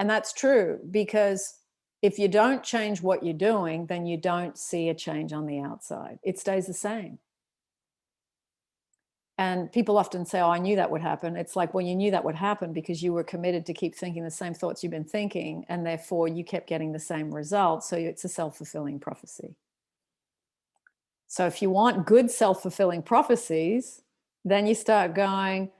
And that's true, because if you don't change what you're doing, then you don't see a change on the outside. It stays the same. And people often say, oh, I knew that would happen. It's like, well, you knew that would happen because you were committed to keep thinking the same thoughts you've been thinking, and therefore you kept getting the same results. So it's a self-fulfilling prophecy. So if you want good self-fulfilling prophecies, then you start going,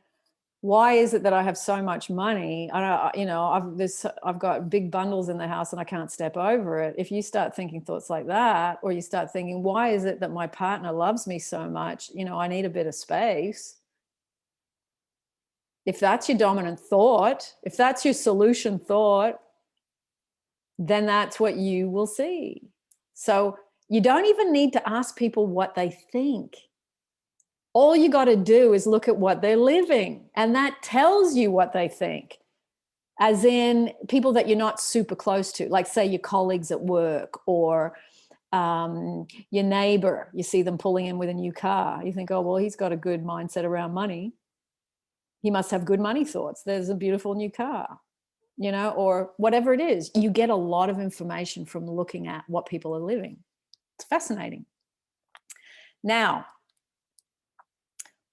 why is it that I have so much money? I've got big bundles in the house and I can't step over it. If you start thinking thoughts like that, or you start thinking, why is it that my partner loves me so much? I need a bit of space. If that's your dominant thought, if that's your solution thought, then that's what you will see. So you don't even need to ask people what they think. All you got to do is look at what they're living, and that tells you what they think. As in people that you're not super close to, like say your colleagues at work, or your neighbor, you see them pulling in with a new car. You think, oh, well, he's got a good mindset around money. He must have good money thoughts. There's a beautiful new car, or whatever it is. You get a lot of information from looking at what people are living. It's fascinating. Now,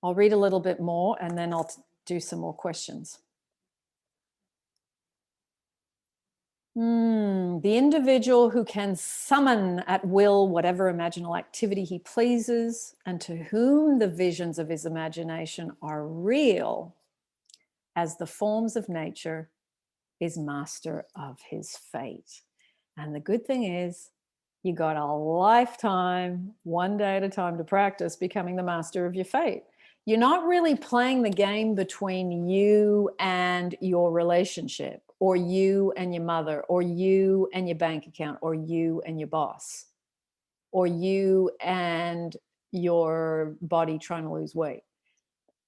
I'll read a little bit more and then I'll do some more questions. The individual who can summon at will whatever imaginal activity he pleases, and to whom the visions of his imagination are real as the forms of nature, is master of his fate. And the good thing is, you got a lifetime, one day at a time, to practice becoming the master of your fate. You're not really playing the game between you and your relationship, or you and your mother, or you and your bank account, or you and your boss, or you and your body trying to lose weight.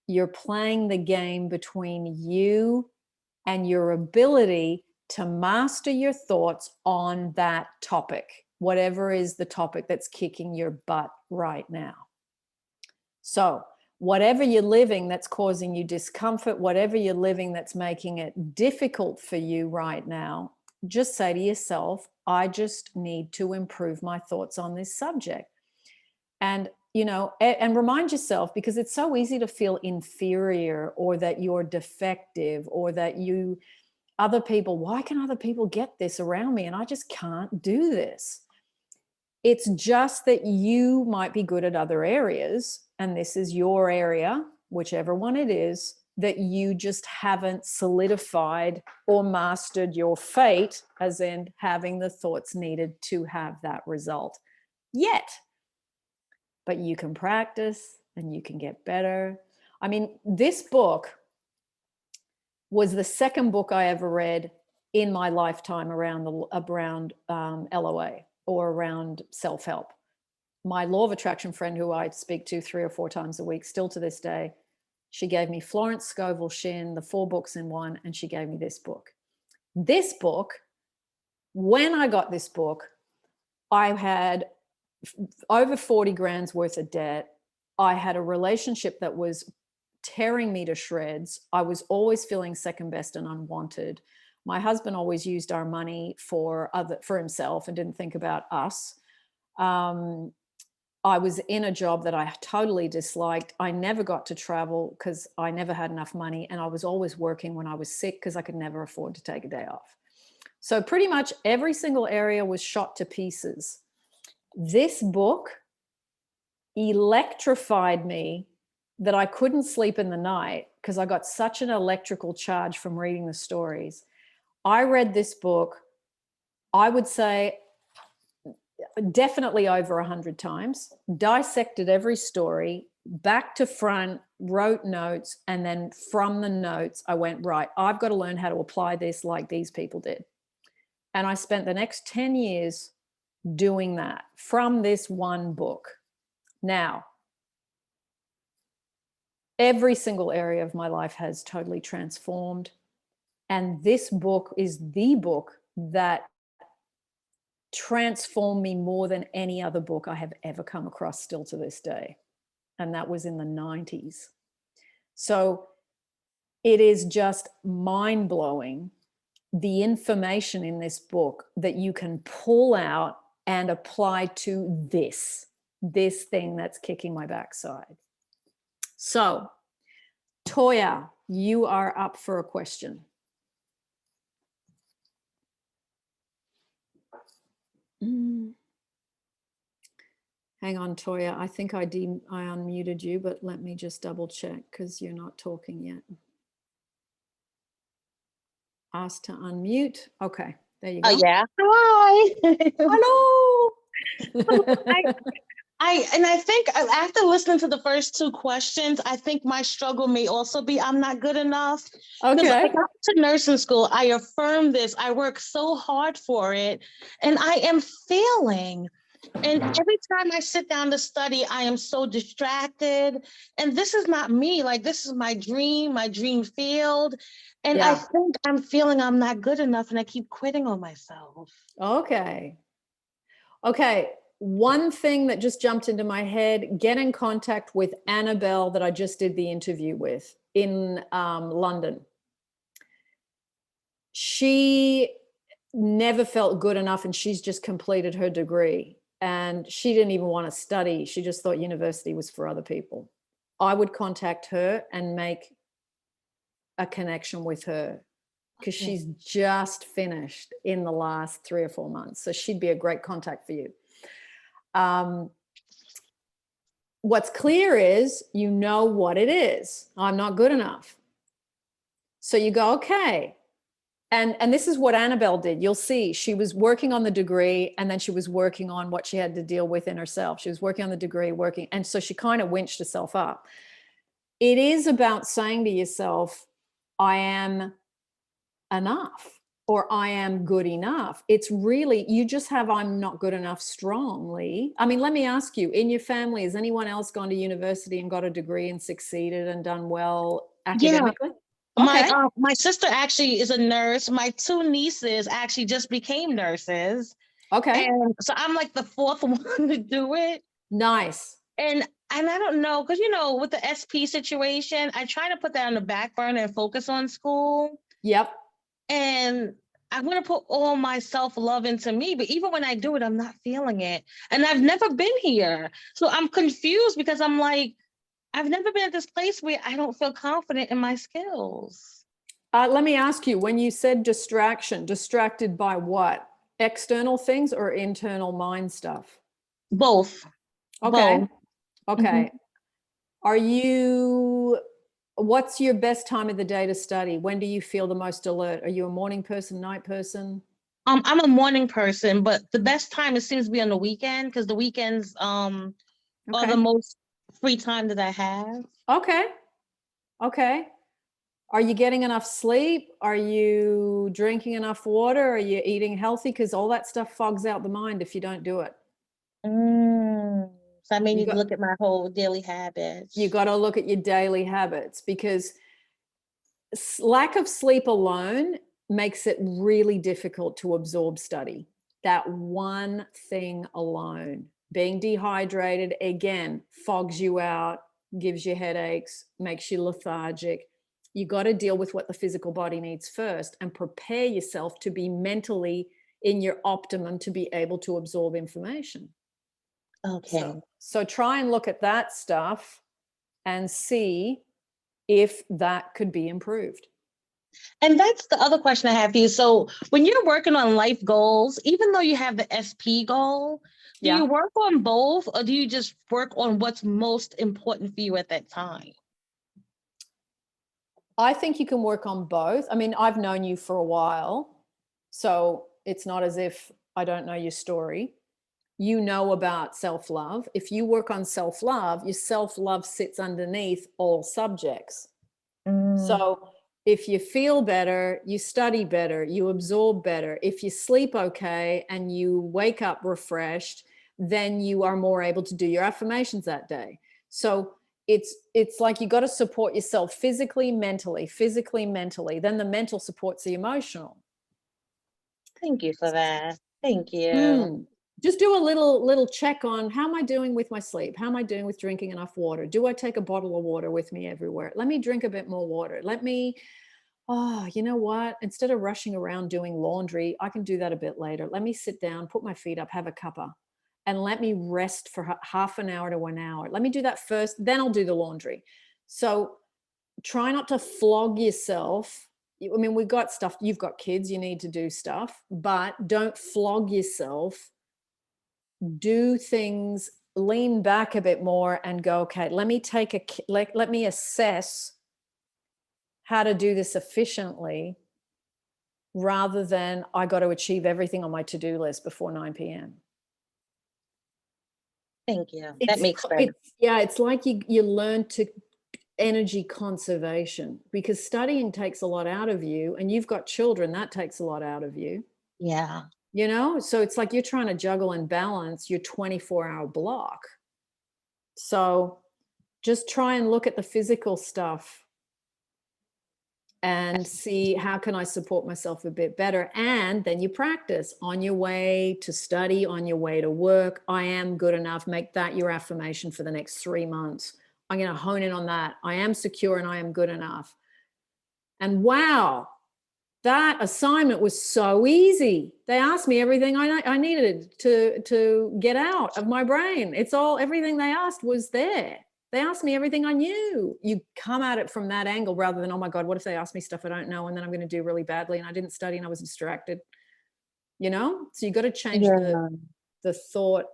You're playing the game between you and your ability to master your thoughts on that topic. whatever is the topic that's kicking your butt right now. So whatever you're living that's causing you discomfort, whatever you're living that's making it difficult for you right now, just say to yourself, I just need to improve my thoughts on this subject. And, you know, and remind yourself, because it's so easy to feel inferior or that you're defective or that other people, why can other people get this around me and I just can't do this? It's just that you might be good at other areas, and this is your area, whichever one it is, that you just haven't solidified or mastered your fate, as in having the thoughts needed to have that result yet. But you can practice and you can get better. I mean, this book was the second book I ever read in my lifetime around LOA or around self-help. My law of attraction friend, who I speak to 3 or 4 times a week, still to this day, she gave me Florence Scovel Shinn, the 4 books in one, and she gave me this book. This book, when I got this book, I had over 40 grand's worth of debt. I had a relationship that was tearing me to shreds. I was always feeling second best and unwanted. My husband always used our money for himself and didn't think about us. I was in a job that I totally disliked. I never got to travel because I never had enough money, and I was always working when I was sick because I could never afford to take a day off. So pretty much every single area was shot to pieces. This book electrified me that I couldn't sleep in the night because I got such an electrical charge from reading the stories. I read this book, I would say definitely over 100 times, dissected every story, back to front, wrote notes, and then from the notes, I went, right, I've got to learn how to apply this like these people did. And I spent the next 10 years doing that from this one book. Now, every single area of my life has totally transformed. And this book is the book that transformed me more than any other book I have ever come across still to this day. And that was in the 90s. So it is just mind-blowing, the information in this book that you can pull out and apply to this thing that's kicking my backside. So, Toya, you are up for a question. Hang on, Toya. I think I unmuted you, but let me just double check because you're not talking yet. Ask to unmute. Okay, there you go. Oh yeah. Hi. Hello. I think after listening to the first 2 questions, I think my struggle may also be I'm not good enough. Okay. I got to nursing school. I affirm this. I work so hard for it, and I am failing. And every time I sit down to study, I am so distracted. And this is not me. Like, this is my dream failed. And I think I'm feeling I'm not good enough, and I keep quitting on myself. Okay. Okay. One thing that just jumped into my head, get in contact with Annabelle that I just did the interview with in London. She never felt good enough, and she's just completed her degree. And she didn't even want to study. She just thought university was for other people. I would contact her and make a connection with her because she's just finished in the last 3 or 4 months. So she'd be a great contact for you. What's clear is you know what it is. I'm not good enough. So you go, okay. And this is what Annabelle did. You'll see she was working on the degree, and then she was working on what she had to deal with in herself. She was working on the degree, and so she kind of winched herself up. It is about saying to yourself, I am enough, or I am good enough. It's really, you just have I'm not good enough strongly. I mean, let me ask you, in your family, has anyone else gone to university and got a degree and succeeded and done well academically? Yeah. Okay. My sister actually is a nurse. My 2 nieces actually just became nurses. Okay. And so I'm like the fourth one to do it. Nice. And I don't know, because with the SP situation, I try to put that on the back burner and focus on school. Yep. And I'm going to put all my self-love into me. But even when I do it, I'm not feeling it. And I've never been here. So I'm confused because I'm like, I've never been at this place where I don't feel confident in my skills. Let me ask you, when you said distraction, distracted by what? External things or internal mind stuff? Both. Okay. Both. Okay. What's your best time of the day to study? When do you feel the most alert? Are you a morning person, night person? I'm a morning person, but the best time it seems to be on the weekend, because the weekends are the most free time that I have. Okay. Okay. Are you getting enough sleep? Are you drinking enough water? Are you eating healthy? Because all that stuff fogs out the mind if you don't do it. So I may need to look at my whole daily habits. You got to look at your daily habits, because lack of sleep alone makes it really difficult to absorb study. That one thing alone, being dehydrated, again, fogs you out, gives you headaches, makes you lethargic. You got to deal with what the physical body needs first and prepare yourself to be mentally in your optimum to be able to absorb information. Okay. So try and look at that stuff and see if that could be improved. And that's the other question I have for you. So when you're working on life goals, even though you have the SP goal, do you work on both, or do you just work on what's most important for you at that time? I think you can work on both. I mean, I've known you for a while, so it's not as if I don't know your story. You know about self-love. If you work on self-love, your self-love sits underneath all subjects. So if you feel better, you study better, you absorb better. If you sleep okay and you wake up refreshed, then you are more able to do your affirmations that day. So it's like you got to support yourself physically, mentally, then the mental supports the emotional. Thank you for that. Thank you. Just do a little check on, how am I doing with my sleep? How am I doing with drinking enough water? Do I take a bottle of water with me everywhere? Let me drink a bit more water. You know what? Instead of rushing around doing laundry, I can do that a bit later. Let me sit down, put my feet up, have a cuppa, and let me rest for half an hour to an hour. Let me do that first, then I'll do the laundry. So try not to flog yourself. I mean, we've got stuff, you've got kids, you need to do stuff, but don't flog yourself. Do things, lean back a bit more and go, okay, let me assess how to do this efficiently, rather than I got to achieve everything on my to-do list before 9 p.m. Thank you. That makes sense. It's like you learn to energy conservation, because studying takes a lot out of you, and you've got children, that takes a lot out of you. Yeah. So it's like you're trying to juggle and balance your 24-hour block. So just try and look at the physical stuff and see, how can I support myself a bit better? And then you practice on your way to study, on your way to work. I am good enough. Make that your affirmation for the next 3 months. I'm going to hone in on that. I am secure and I am good enough. And wow, that assignment was so easy. They asked me everything I needed to get out of my brain. Everything they asked was there. They asked me everything I knew. You come at it from that angle, rather than, oh my God, what if they ask me stuff I don't know and then I'm going to do really badly and I didn't study and I was distracted. So you got to change the thought.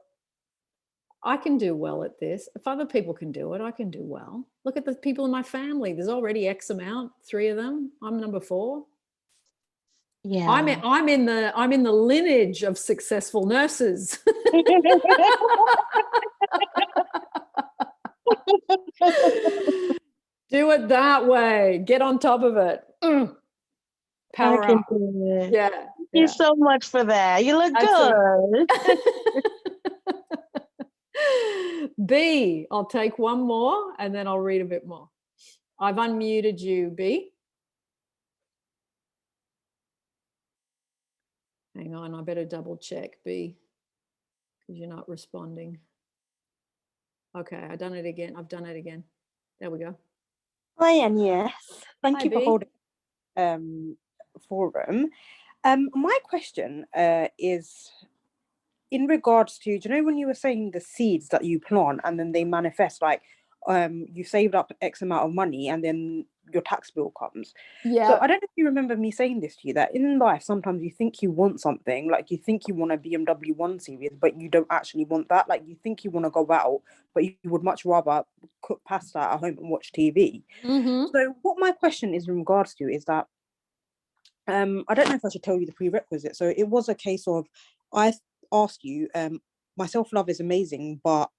I can do well at this. If other people can do it, I can do well. Look at the people in my family. There's already X amount, 3 of them. I'm number 4. Yeah. I'm in the lineage of successful nurses. Do it that way. Get on top of it. Power up. Do it. Yeah. Thank you so much for that. You look good. B, I'll take one more and then I'll read a bit more. I've unmuted you, B. Hang on, I better double check, B, because you're not responding. Okay, I've done it again. There we go. Hi, Agnes. Thank Hi, you for B. holding forum. My question is in regards to, do you know when you were saying the seeds that you plant and then they manifest, like you saved up X amount of money and then your tax bill comes. Yeah. So I don't know if you remember me saying this to you, that in life sometimes you think you want something, like you think you want a BMW 1 Series, but you don't actually want that. Like you think you want to go out, but you would much rather cook pasta at home and watch TV. So what my question is in regards to is that I don't know if I should tell you the prerequisite. So it was a case of, I asked you, my self-love is amazing, but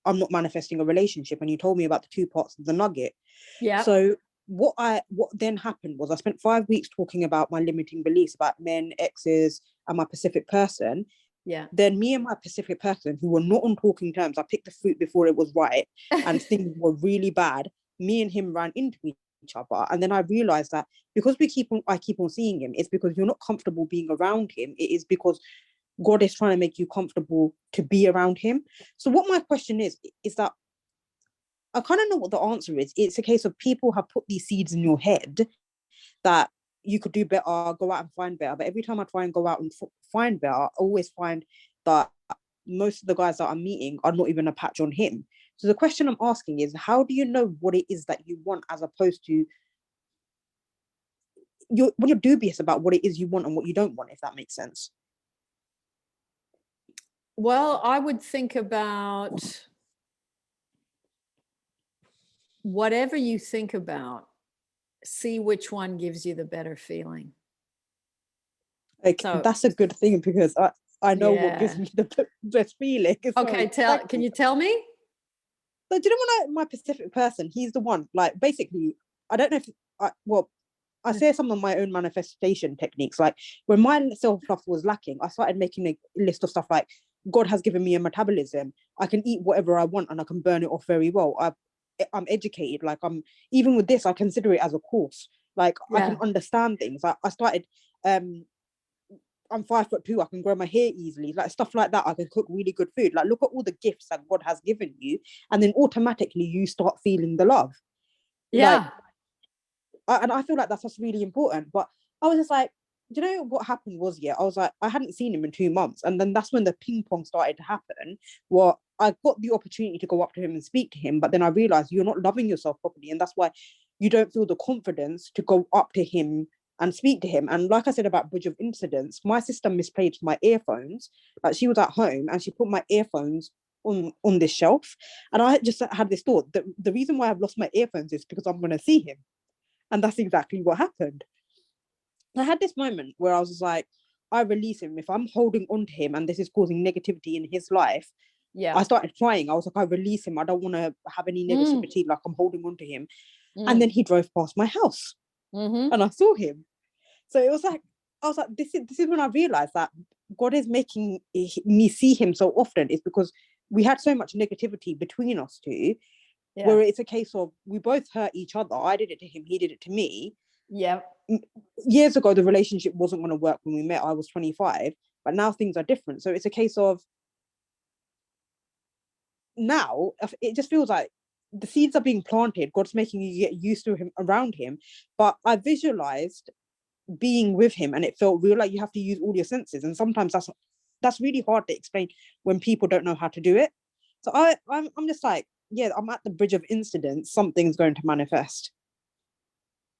I'm not manifesting a relationship, and you told me about the 2 parts of the nugget. Yeah. So what then happened was I spent 5 weeks talking about my limiting beliefs about men, exes, and my Pacific person. Yeah. Then me and my Pacific person, who were not on talking terms, I picked the fruit before it was ripe, and things were really bad. Me and him ran into each other, and then I realized that because I keep on seeing him, it's because you're not comfortable being around him. It is because God is trying to make you comfortable to be around him. So what my question is that I kind of know what the answer is. It's a case of people have put these seeds in your head that you could do better, go out and find better. But every time I try and go out and find better, I always find that most of the guys that I'm meeting are not even a patch on him. So the question I'm asking is, how do you know what it is that you want, as opposed to when you're dubious about what it is you want and what you don't want, if that makes sense? Well, I would think about whatever you think about, see which one gives you the better feeling. Like, So that's a good thing, because I know what gives me the best feeling. Okay, can you tell me? So do you know when my Pacific person, he's the one, like, basically, I don't know if I say some of my own manifestation techniques. Like when my self-love was lacking, I started making a list of stuff like, God has given me a metabolism. I can eat whatever I want and I can burn it off very well. I'm educated. Like even with this, I consider it as a course. Like I can understand things. I started, I'm 5'2", I can grow my hair easily, like stuff like that. I can cook really good food. Like look at all the gifts that God has given you, and then automatically you start feeling the love. Yeah. And I feel like that's really important. But I was just like, do you know what happened was, I was like, I hadn't seen him in 2 months, and then that's when the ping pong started to happen. Well, I got the opportunity to go up to him and speak to him, but then I realized you're not loving yourself properly, and that's why you don't feel the confidence to go up to him and speak to him. And like I said about Bridge of Incidents, my sister misplaced my earphones. Like she was at home and she put my earphones on this shelf, and I just had this thought that the reason why I've lost my earphones is because I'm going to see him. And that's exactly what happened. I had this moment where I was like, I release him. If I'm holding on to him and this is causing negativity in his life, I started crying. I was like, I release him. I don't want to have any negativity. Like I'm holding on to him. And then he drove past my house and I saw him. So it was like, I was like, this is when I realized that God is making me see him so often. It's because we had so much negativity between us two, where it's a case of we both hurt each other. I did it to him, he did it to me. Years ago, the relationship wasn't going to work when we met. I was 25, but now things are different. So it's a case of now it just feels like the seeds are being planted. God's making you get used to him, around him. But I visualized being with him and it felt real. Like you have to use all your senses, and sometimes that's really hard to explain when people don't know how to do it. So I'm just like, I'm at the bridge of incidents. Something's going to manifest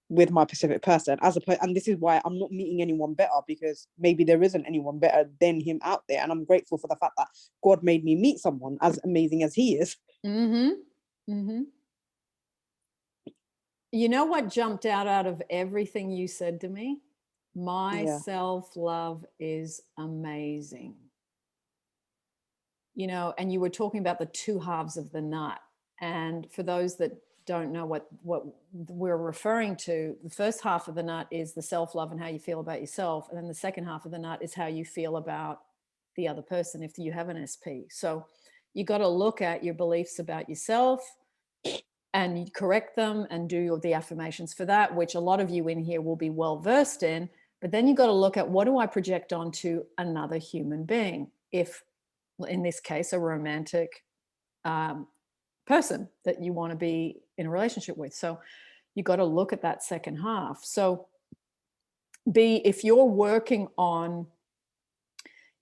with my Pacific person, and this is why I'm not meeting anyone better, because maybe there isn't anyone better than him out there. And I'm grateful for the fact that God made me meet someone as amazing as he is. You know what jumped out of everything you said to me? My self-love is amazing. You know, and you were talking about the 2 halves of the nut. And for those that don't know what we're referring to, the first half of the nut is the self-love and how you feel about yourself. And then the second half of the nut is how you feel about the other person, if you have an SP. So you got to look at your beliefs about yourself and you correct them and do the affirmations for that, which a lot of you in here will be well versed in. But then you've got to look at, what do I project onto another human being? If, in this case, a romantic person that you want to be in a relationship with. So you've got to look at that second half. So if you're working on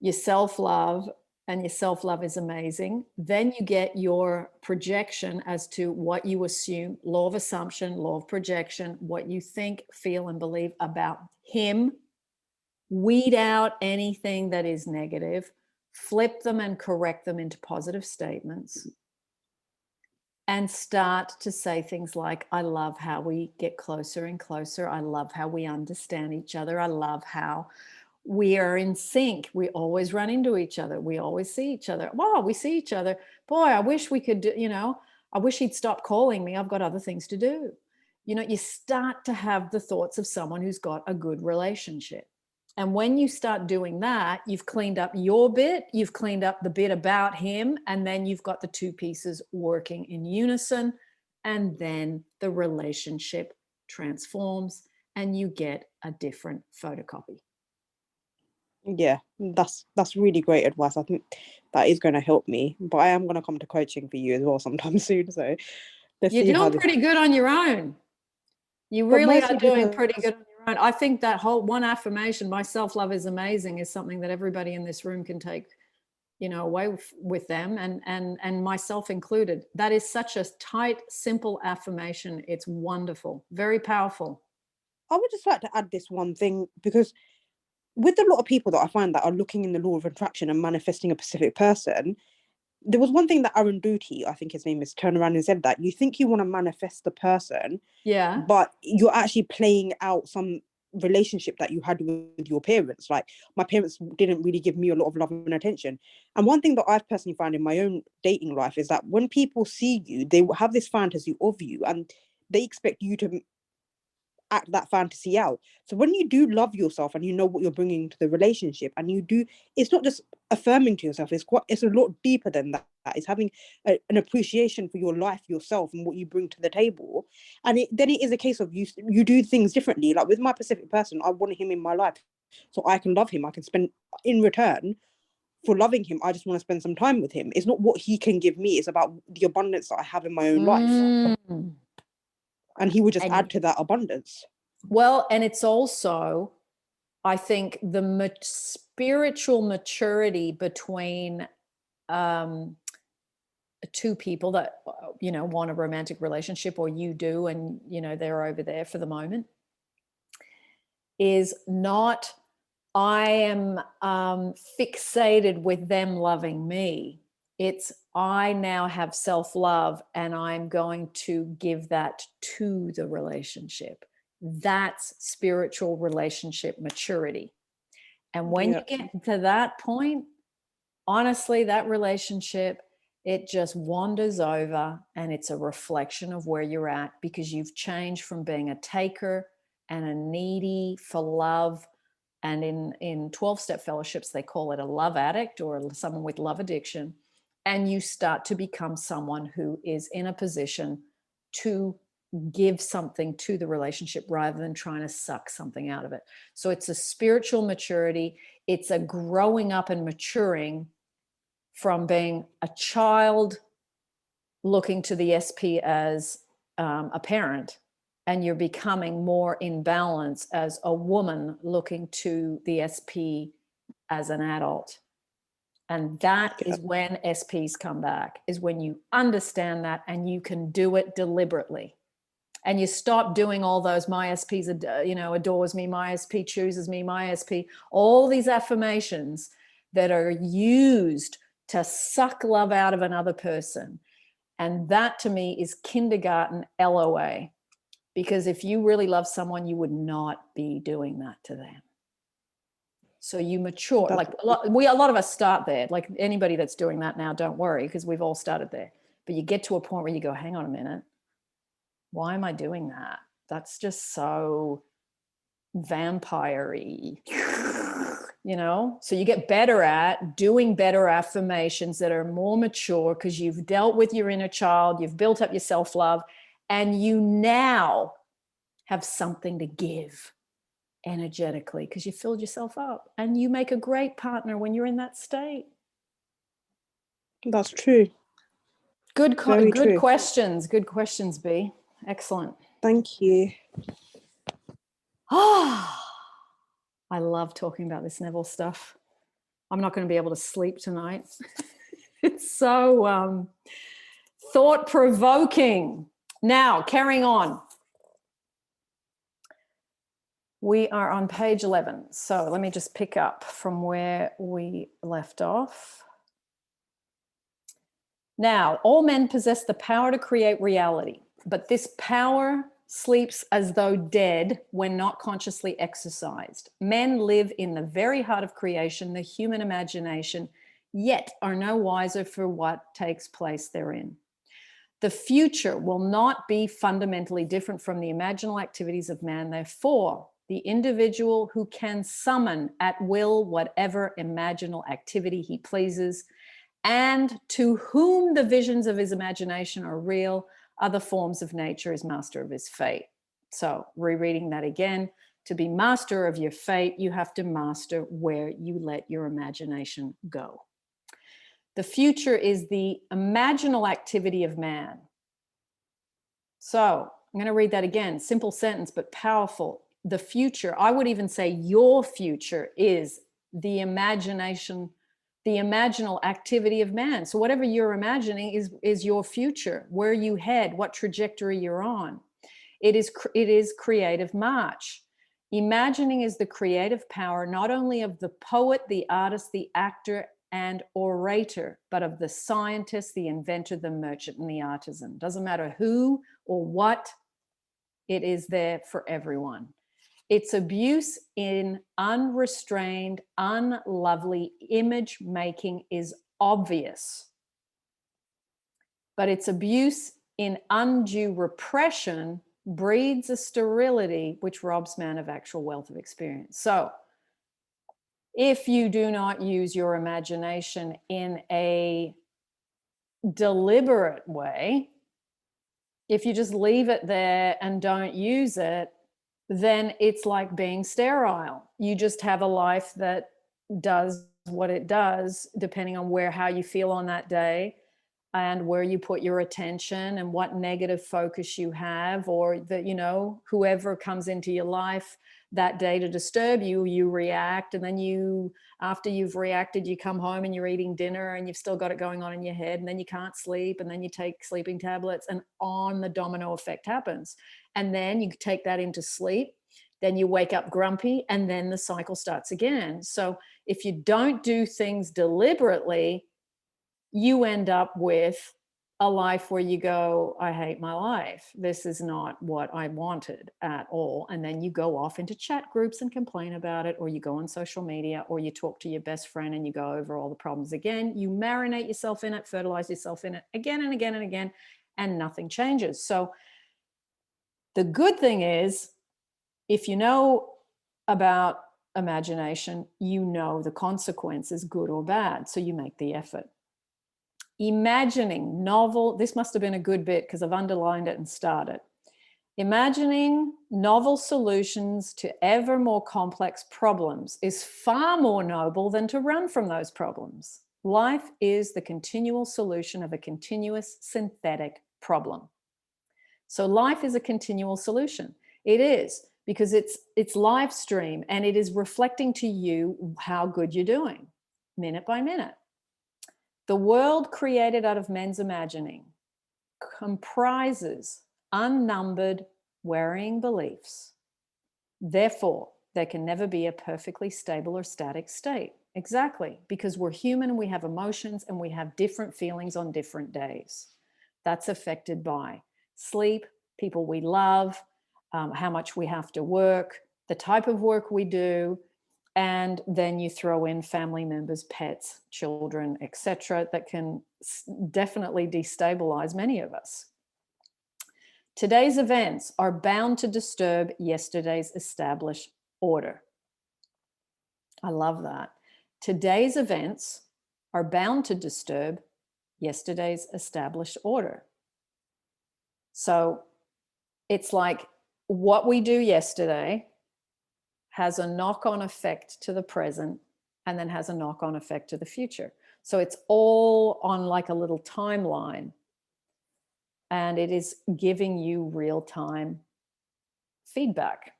your self-love, and your self-love is amazing, then you get your projection as to what you assume, law of assumption, law of projection, what you think, feel, and believe about him. Weed out anything that is negative, flip them and correct them into positive statements, and start to say things like, I love how we get closer and closer. I love how we understand each other. I love how we are in sync. We always run into each other. We always see each other. Wow, we see each other. Boy, I wish we could, I wish he'd stop calling me. I've got other things to do. You start to have the thoughts of someone who's got a good relationship. And when you start doing that, you've cleaned up your bit, you've cleaned up the bit about him, and then you've got the two pieces working in unison. And then the relationship transforms and you get a different photocopy. Yeah, that's really great advice. I think that is going to help me, but I am going to come to coaching for you as well sometime soon. So let's see You're how doing pretty good on your own. You But really are mostly doing pretty because- good on your own. I think that whole one affirmation, my self-love is amazing, is something that everybody in this room can take, away with them, and myself included. That is such a tight, simple affirmation. It's wonderful, very powerful. I would just like to add this one thing, because with a lot of people that I find that are looking in the law of attraction and manifesting a specific person, there was one thing that Aaron Doughty, I think his name is, turned around and said that you think you want to manifest the person, Yeah. but you're actually playing out some relationship that you had with your parents. Like, my parents didn't really give me a lot of love and attention. And one thing that I've personally found in my own dating life is that when people see you, they will have this fantasy of you, and they expect you to act that fantasy out. So when you do love yourself and you know what you're bringing to the relationship, and you do, it's not just affirming to yourself, it's a lot deeper than that. It's having an appreciation for your life, yourself, and what you bring to the table. And then it is a case of you do things differently. Like with my Pacific person, I want him in my life so I can love him. I can spend, in return for loving him, I just want to spend some time with him. It's not what he can give me, it's about the abundance that I have in my own life. And he would just add to that abundance. Well, and it's also, I think, the spiritual maturity between two people that, want a romantic relationship, or you do, and, they're over there for the moment, is not, I am fixated with them loving me. It's, I now have self-love and I'm going to give that to the relationship. That's spiritual relationship maturity. And when you get to that point, honestly, that relationship, it just wanders over, and it's a reflection of where you're at, because you've changed from being a taker and a needy for love. And in 12-step fellowships, they call it a love addict, or someone with love addiction. And you start to become someone who is in a position to give something to the relationship rather than trying to suck something out of it. So it's a spiritual maturity. It's a growing up and maturing from being a child looking to the SP as a parent, and you're becoming more in balance as a woman looking to the SP as an adult. And that is when SPs come back, is when you understand that and you can do it deliberately. And you stop doing all those, my SPs, adores me, my SP chooses me, my SP, all these affirmations that are used to suck love out of another person. And that to me is kindergarten LOA. Because if you really love someone, you would not be doing that to them. So you mature. Like a lot of us start there. Like anybody that's doing that now, don't worry, because we've all started there. But you get to a point where you go, hang on a minute. Why am I doing that? That's just so vampire-y. So you get better at doing better affirmations that are more mature, because you've dealt with your inner child, you've built up your self-love, and you now have something to give. energetically because you filled yourself up, and you make a great partner when you're in that state. That's true. Good true. questions. Good questions, B. Excellent. Thank you. Ah, I love talking about this Neville stuff. I'm not going to be able to sleep tonight. It's so thought-provoking. Now, carrying on. We are on page 11. So let me just pick up from where we left off. Now, all men possess the power to create reality, but this power sleeps as though dead when not consciously exercised. Men live in the very heart of creation, the human imagination, yet are no wiser for what takes place therein. The future will not be fundamentally different from the imaginal activities of man. Therefore, the individual who can summon at will whatever imaginal activity he pleases, and to whom the visions of his imagination are real, other forms of nature, is master of his fate. So rereading that again, to be master of your fate, you have to master where you let your imagination go. The future is the imaginal activity of man. So I'm going to read that again, simple sentence, but powerful. The future, I would even say your future, is the imagination, the imaginal activity of man. So whatever you're imagining is your future, where you head, what trajectory you're on. It is creative march. Imagining is the creative power, not only of the poet, the artist, the actor, and orator, but of the scientist, the inventor, the merchant, and the artisan. Doesn't matter who or what, it is there for everyone. Its abuse in unrestrained, unlovely image making is obvious, but its abuse in undue repression breeds a sterility which robs man of actual wealth of experience. So if you do not use your imagination in a deliberate way, if you just leave it there and don't use it, then it's like being sterile. You just have a life that does what it does, depending on how you feel on that day and where you put your attention and what negative focus you have, or whoever comes into your life that day to disturb you, you react. And then after you've reacted, you come home and you're eating dinner and you've still got it going on in your head, and then you can't sleep, and then you take sleeping tablets, and on the domino effect happens. And then you take that into sleep, then you wake up grumpy, and then the cycle starts again. So if you don't do things deliberately, you end up with a life where you go, I hate my life. This is not what I wanted at all. And then you go off into chat groups and complain about it, or you go on social media, or you talk to your best friend and you go over all the problems again. You marinate yourself in it, fertilize yourself in it again and again and again, and nothing changes. So the good thing is, if you know about imagination, you know the consequences, good or bad. So you make the effort. Imagining novel, this must have been a good bit because I've underlined it and started. Imagining novel solutions to ever more complex problems is far more noble than to run from those problems. Life is the continual solution of a continuous synthetic problem. So life is a continual solution. It is, because it's live stream, and it is reflecting to you how good you're doing minute by minute. The world created out of men's imagining comprises unnumbered varying beliefs. Therefore, there can never be a perfectly stable or static state. Exactly, because we're human and we have emotions and we have different feelings on different days. That's affected by sleep, people we love, how much we have to work, the type of work we do, and then you throw in family members, pets, children, etc., that can definitely destabilize many of us. Today's events are bound to disturb yesterday's established order. I love that. Today's events are bound to disturb yesterday's established order. So it's like what we do yesterday has a knock-on effect to the present and then has a knock-on effect to the future. So it's all on like a little timeline, and it is giving you real-time feedback.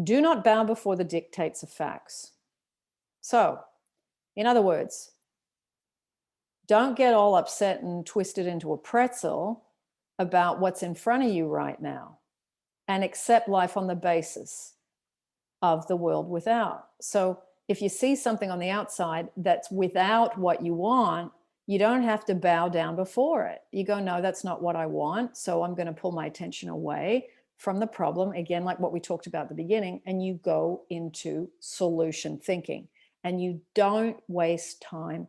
Do not bow before the dictates of facts. So, in other words, don't get all upset and twisted into a pretzel about what's in front of you right now, and accept life on the basis of the world without. So if you see something on the outside that's without what you want, you don't have to bow down before it. You go, no, that's not what I want. So I'm going to pull my attention away from the problem, again, like what we talked about at the beginning, and you go into solution thinking. And you don't waste time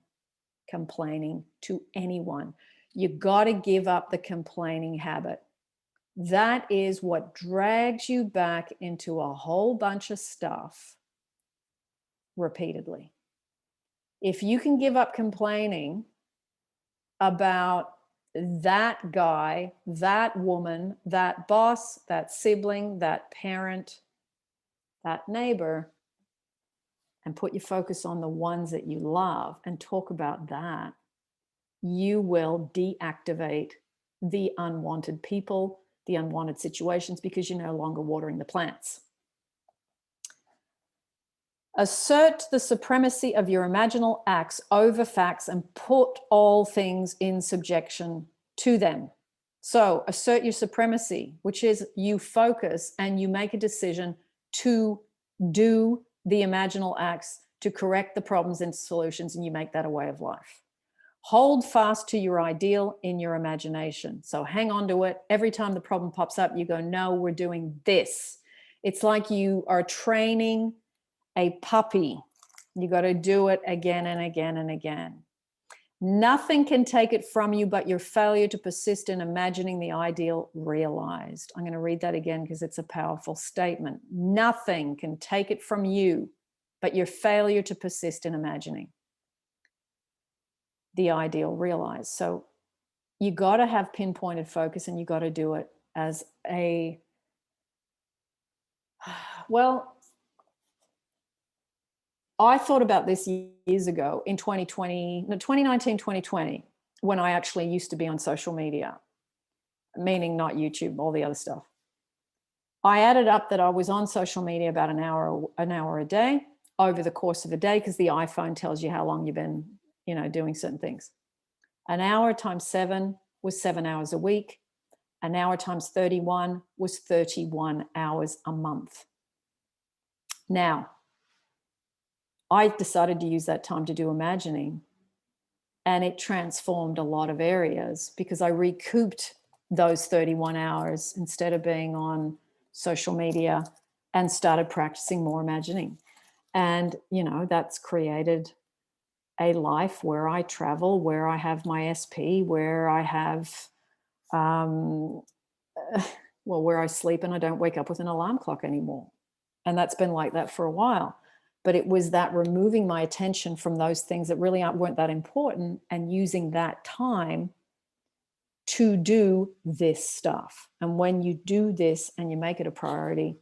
complaining to anyone. You got to give up the complaining habit. That is what drags you back into a whole bunch of stuff repeatedly. If you can give up complaining about that guy, that woman, that boss, that sibling, that parent, that neighbor, and put your focus on the ones that you love and talk about that, you will deactivate the unwanted people, the unwanted situations, because you're no longer watering the plants. Assert the supremacy of your imaginal acts over facts and put all things in subjection to them. So assert your supremacy, which is you focus and you make a decision to do the imaginal acts to correct the problems into solutions, and you make that a way of life. Hold fast to your ideal in your imagination. So hang on to it. Every time the problem pops up, you go, no, we're doing this. It's like you are training a puppy. You got to do it again and again and again. Nothing can take it from you but your failure to persist in imagining the ideal realized. I'm going to read that again because it's a powerful statement. Nothing can take it from you but your failure to persist in imagining the ideal realized. So you got to have pinpointed focus, and you got to do it as a, well, I thought about this years ago in 2019, 2020, when I actually used to be on social media, meaning not YouTube, all the other stuff. I added up that I was on social media about an hour a day over the course of a day, because the iPhone tells you how long you've been, doing certain things. An hour times 7 was 7 hours a week. An hour times 31 was 31 hours a month. Now, I decided to use that time to do imagining, and it transformed a lot of areas because I recouped those 31 hours instead of being on social media and started practicing more imagining. And, that's created a life where I travel, where I have my SP, where I have, where I sleep and I don't wake up with an alarm clock anymore. And that's been like that for a while. But it was that removing my attention from those things that really weren't that important and using that time to do this stuff. And when you do this and you make it a priority,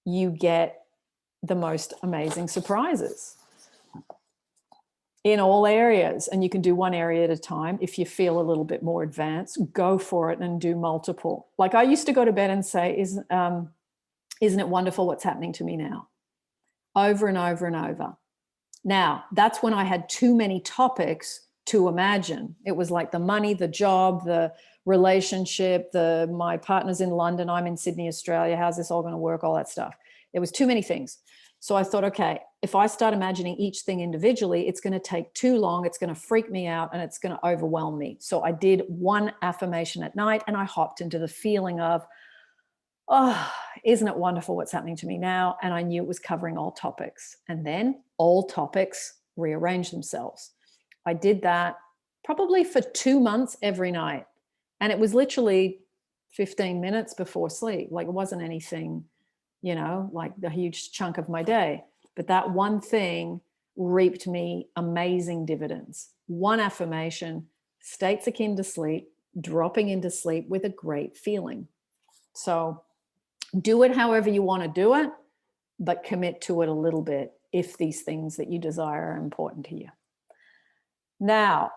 you get the most amazing surprises in all areas. And you can do one area at a time. If you feel a little bit more advanced, go for it and do multiple. Like I used to go to bed and say, isn't it wonderful what's happening to me now? Over and over and over. Now, that's when I had too many topics to imagine. It was like the money, the job, the relationship, my partner's in London, I'm in Sydney, Australia. How's this all going to work? All that stuff. It was too many things. So I thought, okay, if I start imagining each thing individually, it's going to take too long. It's going to freak me out and it's going to overwhelm me. So I did one affirmation at night and I hopped into the feeling of, oh, isn't it wonderful what's happening to me now? And I knew it was covering all topics. And then all topics rearrange themselves. I did that probably for 2 months every night. And it was literally 15 minutes before sleep. Like it wasn't anything, like the huge chunk of my day. But that one thing reaped me amazing dividends. One affirmation, states akin to sleep, dropping into sleep with a great feeling. So Do it however you want to do it, but commit to it a little bit if these things that you desire are important to you. Now,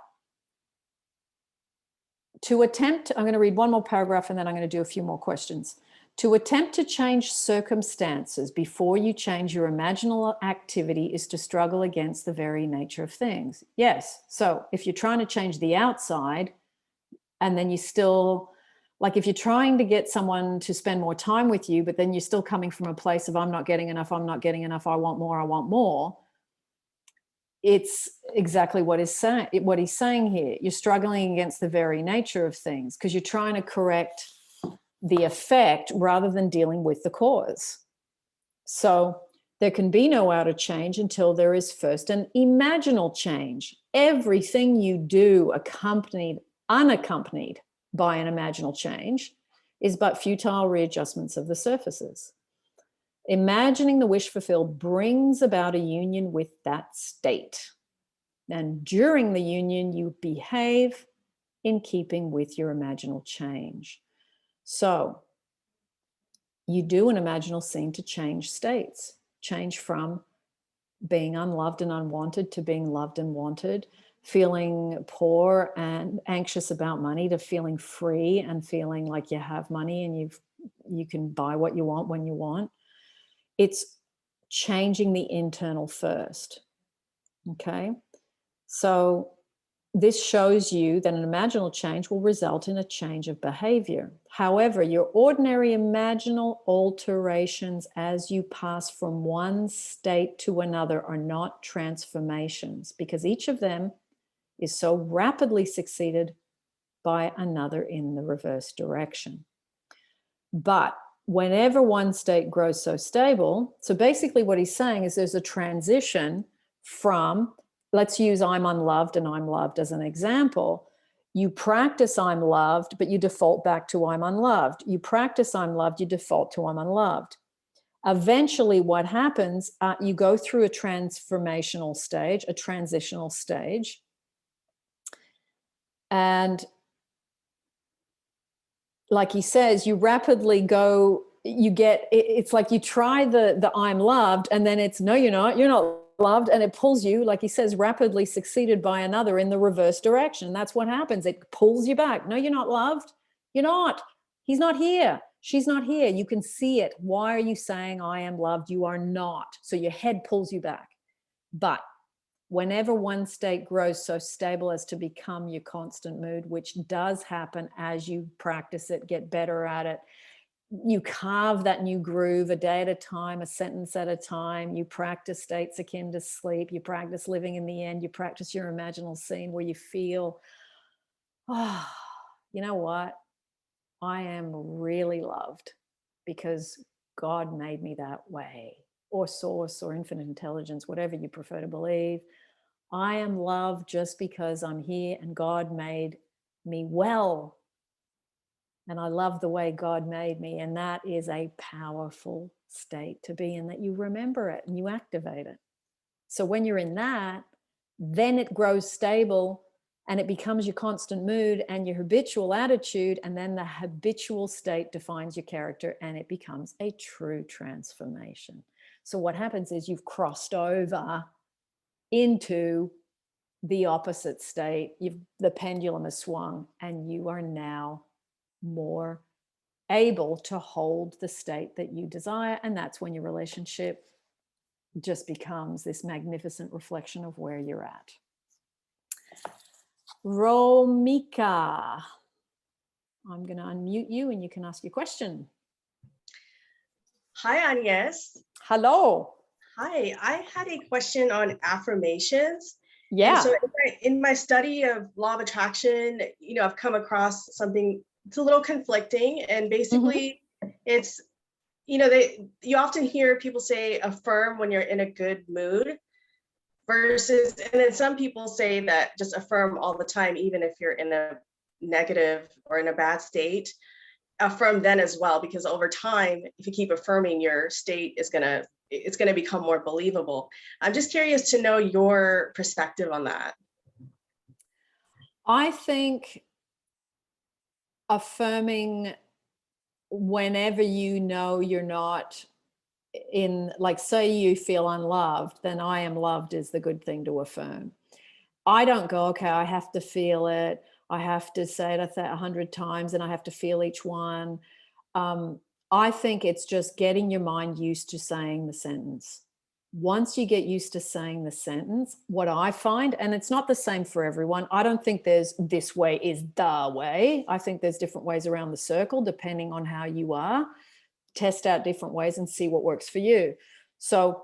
to attempt, I'm going to read one more paragraph and then I'm going to do a few more questions. To attempt to change circumstances before you change your imaginal activity is to struggle against the very nature of things. Yes. So if you're trying to change the outside and then you still, like if you're trying to get someone to spend more time with you, but then you're still coming from a place of I'm not getting enough, I want more. It's exactly what he's saying here. You're struggling against the very nature of things because you're trying to correct the effect rather than dealing with the cause. So there can be no outer change until there is first an imaginal change. Everything you do unaccompanied by an imaginal change is but futile readjustments of the surfaces. Imagining the wish fulfilled brings about a union with that state. And during the union, you behave in keeping with your imaginal change. So you do an imaginal scene to change states, change from being unloved and unwanted to being loved and wanted, feeling poor and anxious about money to feeling free and feeling like you have money and you can buy what you want when you want. It's changing the internal first. Okay. So this shows you that an imaginal change will result in a change of behavior. However, your ordinary imaginal alterations as you pass from one state to another are not transformations because each of them is so rapidly succeeded by another in the reverse direction. But whenever one state grows so stable, so basically what he's saying is there's a transition from, let's use I'm unloved and I'm loved as an example. You practice I'm loved, but you default back to I'm unloved. You practice I'm loved, you default to I'm unloved. Eventually what happens, you go through a transformational stage, a transitional stage. And like he says, you rapidly go, it's like you try the I'm loved and then it's, no, you're not loved. And it pulls you, like he says, rapidly succeeded by another in the reverse direction. That's what happens. It pulls you back. No, you're not loved. You're not. He's not here. She's not here. You can see it. Why are you saying I am loved? You are not. So your head pulls you back. But whenever one state grows so stable as to become your constant mood, which does happen as you practice it, get better at it, you carve that new groove a day at a time, a sentence at a time. You practice states akin to sleep. You practice living in the end. You practice your imaginal scene where you feel, oh, you know what? I am really loved because God made me that way, or source or infinite intelligence, whatever you prefer to believe. I am loved just because I'm here and God made me well. And I love the way God made me. And that is a powerful state to be in, that you remember it and you activate it. So when you're in that, then it grows stable and it becomes your constant mood and your habitual attitude. And then the habitual state defines your character and it becomes a true transformation. So what happens is you've crossed over into the opposite state. The pendulum has swung and you are now more able to hold the state that you desire. And that's when your relationship just becomes this magnificent reflection of where you're at. Romika, I'm going to unmute you and you can ask your question. Hi, Agnes. Hello. Hi, I had a question on affirmations. Yeah. And so in my study of law of attraction, I've come across something, it's a little conflicting, and basically it's, you often hear people say affirm when you're in a good mood versus, and then some people say that just affirm all the time, even if you're in a negative or in a bad state. Affirm then as well, because over time, if you keep affirming, your state is it's gonna become more believable. I'm just curious to know your perspective on that. I think affirming whenever you know you're not in, like, say you feel unloved, then I am loved is the good thing to affirm. I don't go, okay, I have to feel it. I have to say it 100 times and I have to feel each one. I think it's just getting your mind used to saying the sentence. Once you get used to saying the sentence, what I find, and it's not the same for everyone, I don't think there's this way is the way. I think there's different ways around the circle depending on how you are. Test out different ways and see what works for you. So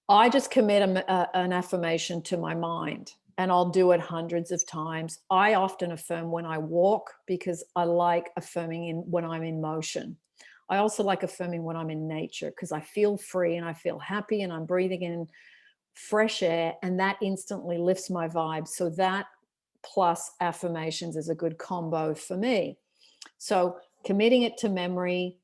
I just commit an affirmation to my mind, and I'll do it hundreds of times. I often affirm when I walk because I like affirming when I'm in motion. I also like affirming when I'm in nature because I feel free and I feel happy and I'm breathing in fresh air, and that instantly lifts my vibe. So that plus affirmations is a good combo for me. So committing it to memory,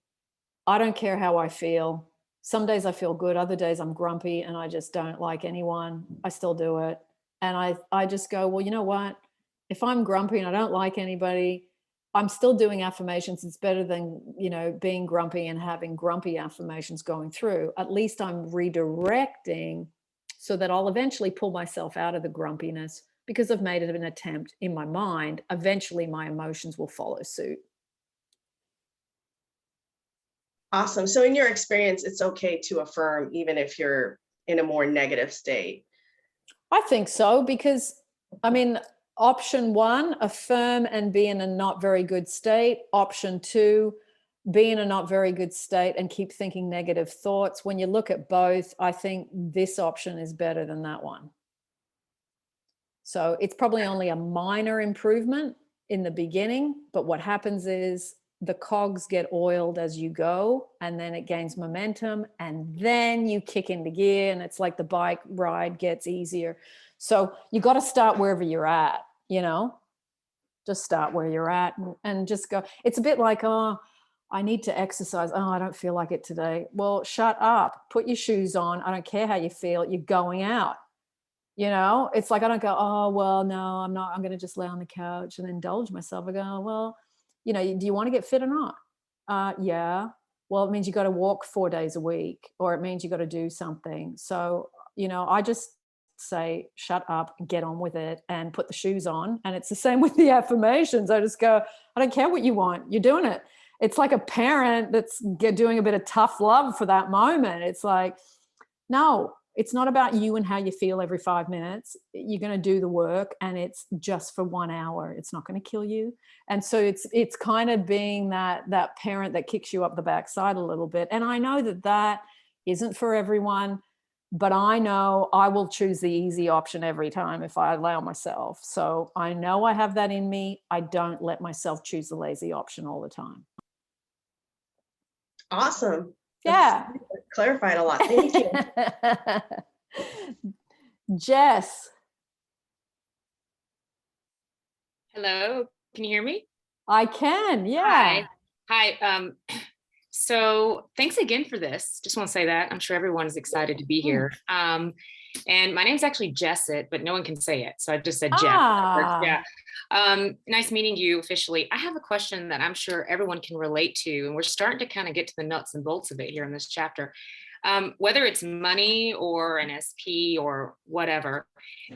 I don't care how I feel. Some days I feel good, other days I'm grumpy and I just don't like anyone. I still do it. And I just go, well, you know what? If I'm grumpy and I don't like anybody, I'm still doing affirmations. It's better than, being grumpy and having grumpy affirmations going through. At least I'm redirecting so that I'll eventually pull myself out of the grumpiness because I've made it an attempt in my mind. Eventually my emotions will follow suit. Awesome. So in your experience, it's okay to affirm even if you're in a more negative state? I think so, because option one, affirm and be in a not very good state. Option two, be in a not very good state and keep thinking negative thoughts. When you look at both, I think this option is better than that one. So it's probably only a minor improvement in the beginning, but what happens is the cogs get oiled as you go, and then it gains momentum, and then you kick into gear, and it's like the bike ride gets easier. So you got to start wherever you're at, just start where you're at and just go. It's a bit like, oh, I need to exercise. Oh, I don't feel like it today. Well, shut up, put your shoes on. I don't care how you feel. You're going out. It's like, I don't go, oh, well, no, I'm not. I'm going to just lay on the couch and indulge myself. I go, oh, well, do you want to get fit or not? Yeah. Well, it means you got to walk 4 days a week, or it means you got to do something. So, I just say, shut up, get on with it, and put the shoes on. And it's the same with the affirmations. I just go, I don't care what you want. You're doing it. It's like a parent that's doing a bit of tough love for that moment. It's like, no, it's not about you and how you feel every 5 minutes. You're going to do the work, and it's just for 1 hour. It's not going to kill you. And so it's kind of being that parent that kicks you up the backside a little bit. And I know that isn't for everyone, but I know I will choose the easy option every time if I allow myself. So I know I have that in me. I don't let myself choose the lazy option all the time. Awesome. Yeah. That's clarified a lot. Thank you. Jess. Hello, can you hear me? I can, yeah. Hi. So thanks again for this. Just want to say that. I'm sure everyone is excited to be here. And my name's actually Jessit, but no one can say it. So I just said Jeff. Yeah. Nice meeting you officially. I have a question that I'm sure everyone can relate to, and we're starting to kind of get to the nuts and bolts of it here in this chapter. Whether it's money or an SP or whatever,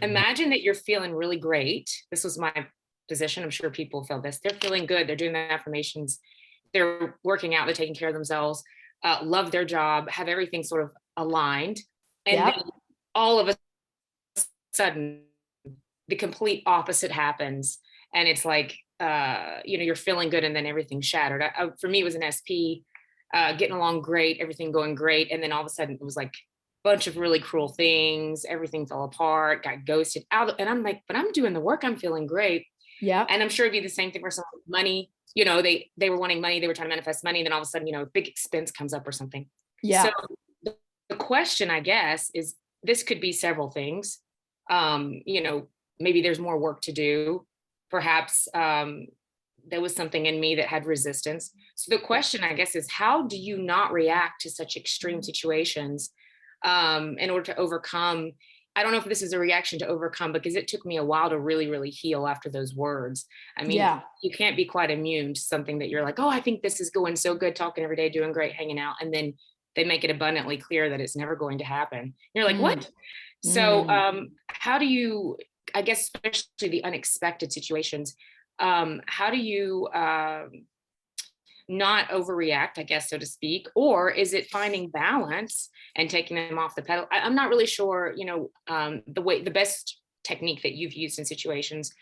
imagine that you're feeling really great. This was my position. I'm sure people feel this. They're feeling good. They're doing the affirmations. They're working out. They're taking care of themselves, love their job, have everything sort of aligned. And then all of a sudden, the complete opposite happens. And it's like, you're feeling good and then everything's shattered. For me, it was an SP, getting along great, everything going great. And then all of a sudden it was like a bunch of really cruel things. Everything fell apart, got ghosted out. And I'm like, but I'm doing the work. I'm feeling great. Yeah. And I'm sure it'd be the same thing for someone with money. They were wanting money. They were trying to manifest money. And then all of a sudden, a big expense comes up or something. Yeah. So the question, I guess, is this could be several things. Maybe there's more work to do. Perhaps there was something in me that had resistance. So the question, I guess, is how do you not react to such extreme situations in order to overcome I don't know if this is a reaction to overcome, because it took me a while to really, really heal after those words. I mean, Yeah. you can't be quite immune to something that you're like, oh, I think this is going so good, talking every day, doing great, hanging out. And then they make it abundantly clear that it's never going to happen. You're like, what? So how do you, I guess, especially the unexpected situations, how do you not overreact, I guess, so to speak? Or is it finding balance and taking them off the pedal? I'm not really sure, you know, the best technique that you've used in situations,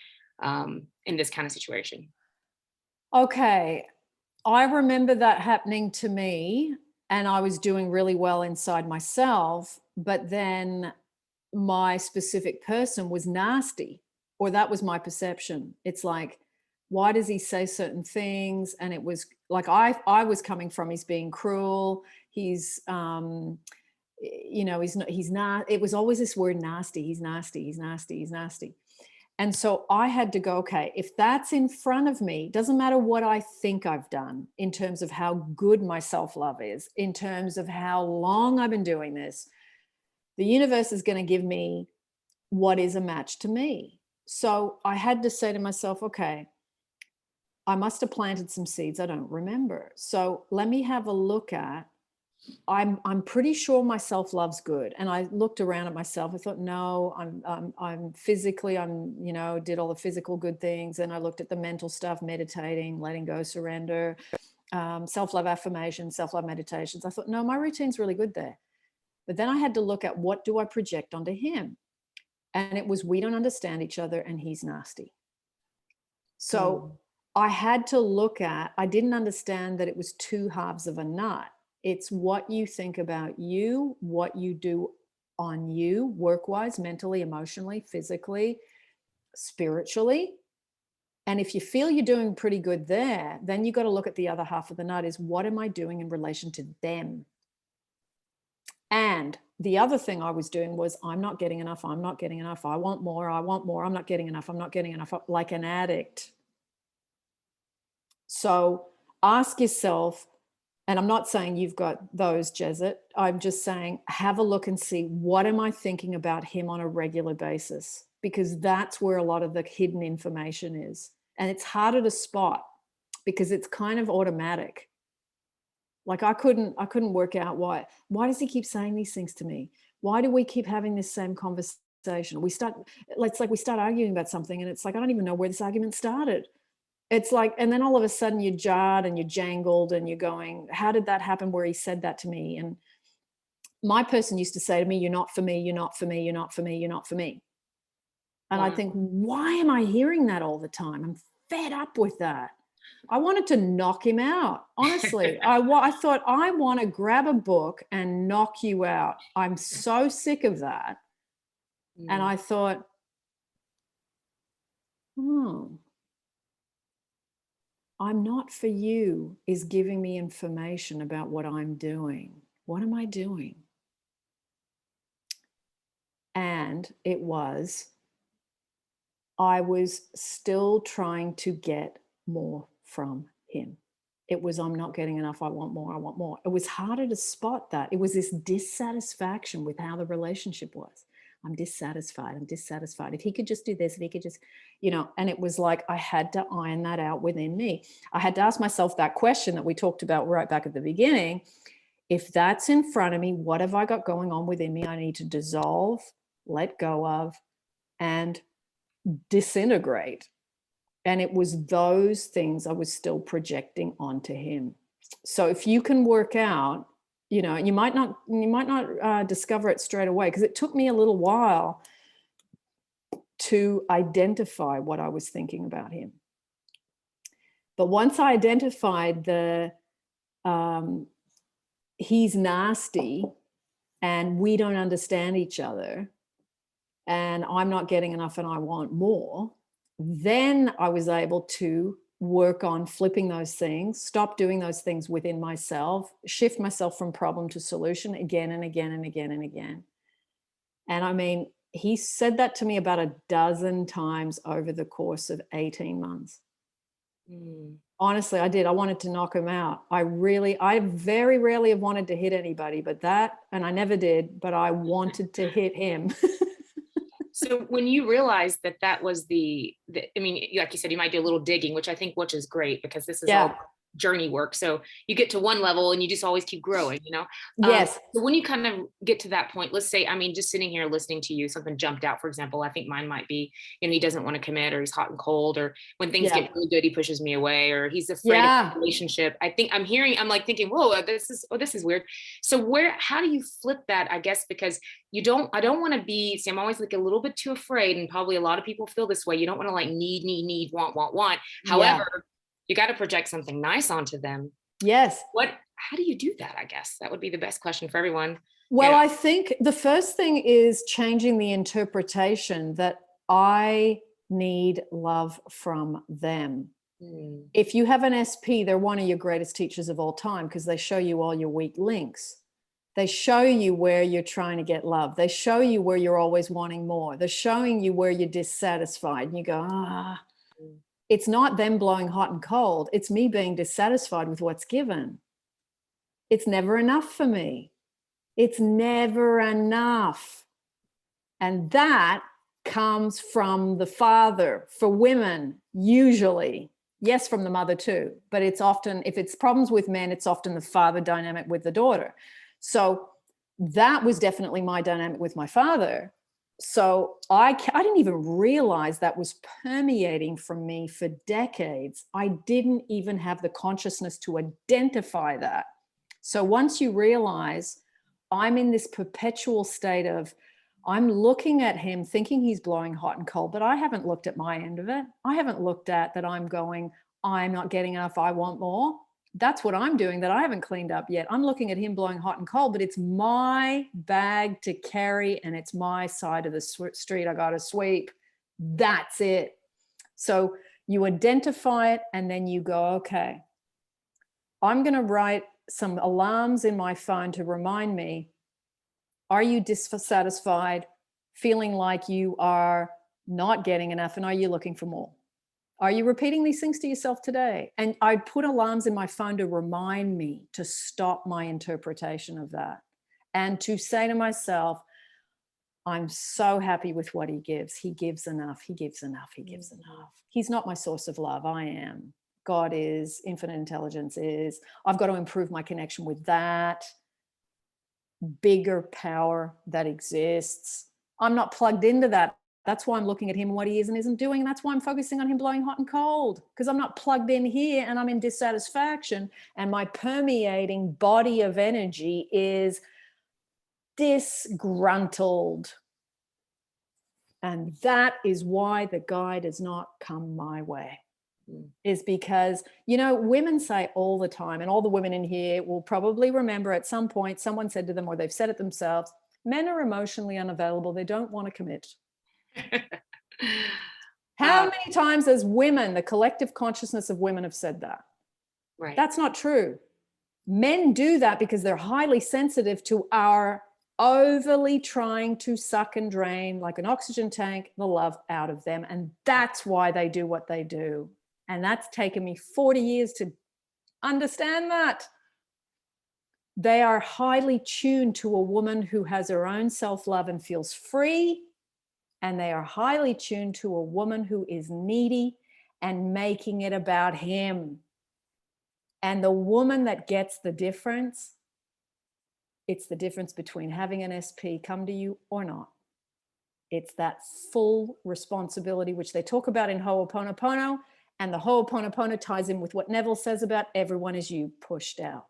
in this kind of situation. Okay. I remember that happening to me, and I was doing really well inside myself, but then my specific person was nasty, or that was my perception. It's like, why does he say certain things? And it was like, I was coming from, he's being cruel. He's, you know, he's not, it was always this word nasty. He's nasty, he's nasty, he's nasty. And so I had to go, okay, if that's in front of me, doesn't matter what I think I've done in terms of how good my self-love is, in terms of how long I've been doing this, the universe is going to give me what is a match to me. So I had to say to myself, okay, I must have planted some seeds I don't remember. So let me have a look at, I'm pretty sure my self-love's good. And I looked around at myself. I thought, no, I'm physically, you know, did all the physical good things. And I looked at the mental stuff, meditating, letting go, surrender, self-love affirmations, self-love meditations. I thought, no, my routine's really good there. But then I had to look at, what do I project onto him? And it was, we don't understand each other and he's nasty. So I had to look at, I didn't understand that it was two halves of a nut. It's what you think about you, what you do on you, work-wise, mentally, emotionally, physically, spiritually. And if you feel you're doing pretty good there, then you got to look at the other half of the nut, is what am I doing in relation to them? And the other thing I was doing was, I'm not getting enough, I'm not getting enough, I want more, I'm not getting enough, I'm not getting enough, like an addict. So ask yourself, and I'm not saying you've got those, Jezet, I'm just saying, have a look and see, what am I thinking about him on a regular basis? Because that's where a lot of the hidden information is. And it's harder to spot because it's kind of automatic. Like I couldn't work out why does he keep saying these things to me? Why do we keep having this same conversation? It's like we start arguing about something and it's like, I don't even know where this argument started. It's like, and then all of a sudden you're jarred and you're jangled and you're going, how did that happen where he said that to me? And my person used to say to me, you're not for me, you're not for me, you're not for me, you're not for me. And I think, why am I hearing that all the time? I'm fed up with that. I wanted to knock him out. Honestly, I thought, I want to grab a book and knock you out. I'm so sick of that. And I thought, I'm not for you is giving me information about what I'm doing. What am I doing? And it was, I was still trying to get more from him. It was, I'm not getting enough, I want more, I want more. It was harder to spot that. It was this dissatisfaction with how the relationship was. I'm dissatisfied. If he could just do this, if he could just, you know, and it was like, I had to iron that out within me. I had to ask myself that question that we talked about right back at the beginning. If that's in front of me, what have I got going on within me? I need to dissolve, let go of, and disintegrate. And it was those things I was still projecting onto him. So if you can work out, you know, you might not discover it straight away, because it took me a little while to identify what I was thinking about him. But once I identified he's nasty and we don't understand each other and I'm not getting enough and I want more, then I was able to work on flipping those things, stop doing those things within myself, shift myself from problem to solution again and again and again and again. And I mean, he said that to me about a dozen times over the course of 18 months. Honestly, I did. I wanted to knock him out. I very rarely have wanted to hit anybody, but that, and I never did, but I wanted to hit him. So when you realized that that was I mean, like you said, you might do a little digging, which is great because this is all journey work. So you get to one level and you just always keep growing, you know? Yes. So when you kind of get to that point, let's say, I mean, just sitting here listening to you, something jumped out, for example, I think mine might be, you know, he doesn't want to commit, or he's hot and cold, or when things get really good, he pushes me away, or he's afraid of the relationship. I think I'm like thinking, whoa, this is weird. So how do you flip that? I guess, because I don't want to I'm always like a little bit too afraid, and probably a lot of people feel this way. You don't want to like need, want. However, you got to project something nice onto them. Yes. How do you do that? I guess that would be the best question for everyone. Well, I think the first thing is changing the interpretation that I need love from them. If you have an SP, they're one of your greatest teachers of all time, because they show you all your weak links. They show you where you're trying to get love. They show you where you're always wanting more. They're showing you where you're dissatisfied, and you go, it's not them blowing hot and cold. It's me being dissatisfied with what's given. It's never enough for me. It's never enough. And that comes from the father. For women, usually, yes, from the mother too, but it's often, if it's problems with men, it's often the father dynamic with the daughter. So that was definitely my dynamic with my father. So I didn't even realize that was permeating from me for decades. I didn't even have the consciousness to identify that. So once you realize I'm in this perpetual state of, I'm looking at him thinking he's blowing hot and cold, but I haven't looked at my end of it. I haven't looked at that I'm going, I'm not getting enough, I want more. That's what I'm doing that I haven't cleaned up yet. I'm looking at him blowing hot and cold, but it's my bag to carry and it's my side of the street I got to sweep. That's it. So you identify it and then you go, okay, I'm going to write some alarms in my phone to remind me, are you dissatisfied, feeling like you are not getting enough, and are you looking for more? Are you repeating these things to yourself today? And I put alarms in my phone to remind me to stop my interpretation of that and to say to myself, I'm so happy with what he gives. He gives enough. He gives enough. He gives enough. He's not my source of love. I am. God is. Infinite intelligence is. I've got to improve my connection with that bigger power that exists. I'm not plugged into that. That's why I'm looking at him and what he is and isn't doing. And that's why I'm focusing on him blowing hot and cold, because I'm not plugged in here and I'm in dissatisfaction. And my permeating body of energy is disgruntled. And that is why the guy does not come my way. Is because, you know, women say all the time, and all the women in here will probably remember at some point someone said to them, or they've said it themselves, men are emotionally unavailable. They don't want to commit. How many times as women, the collective consciousness of women have said that? Right. That's not true. Men do that because they're highly sensitive to our overly trying to suck and drain, like an oxygen tank, the love out of them. And that's why they do what they do. And that's taken me 40 years to understand that. They are highly tuned to a woman who has her own self-love and feels free. And they are highly tuned to a woman who is needy and making it about him. And the woman that gets the difference, it's the difference between having an SP come to you or not. It's that full responsibility, which they talk about in Ho'oponopono. And the Ho'oponopono ties in with what Neville says about everyone is you pushed out.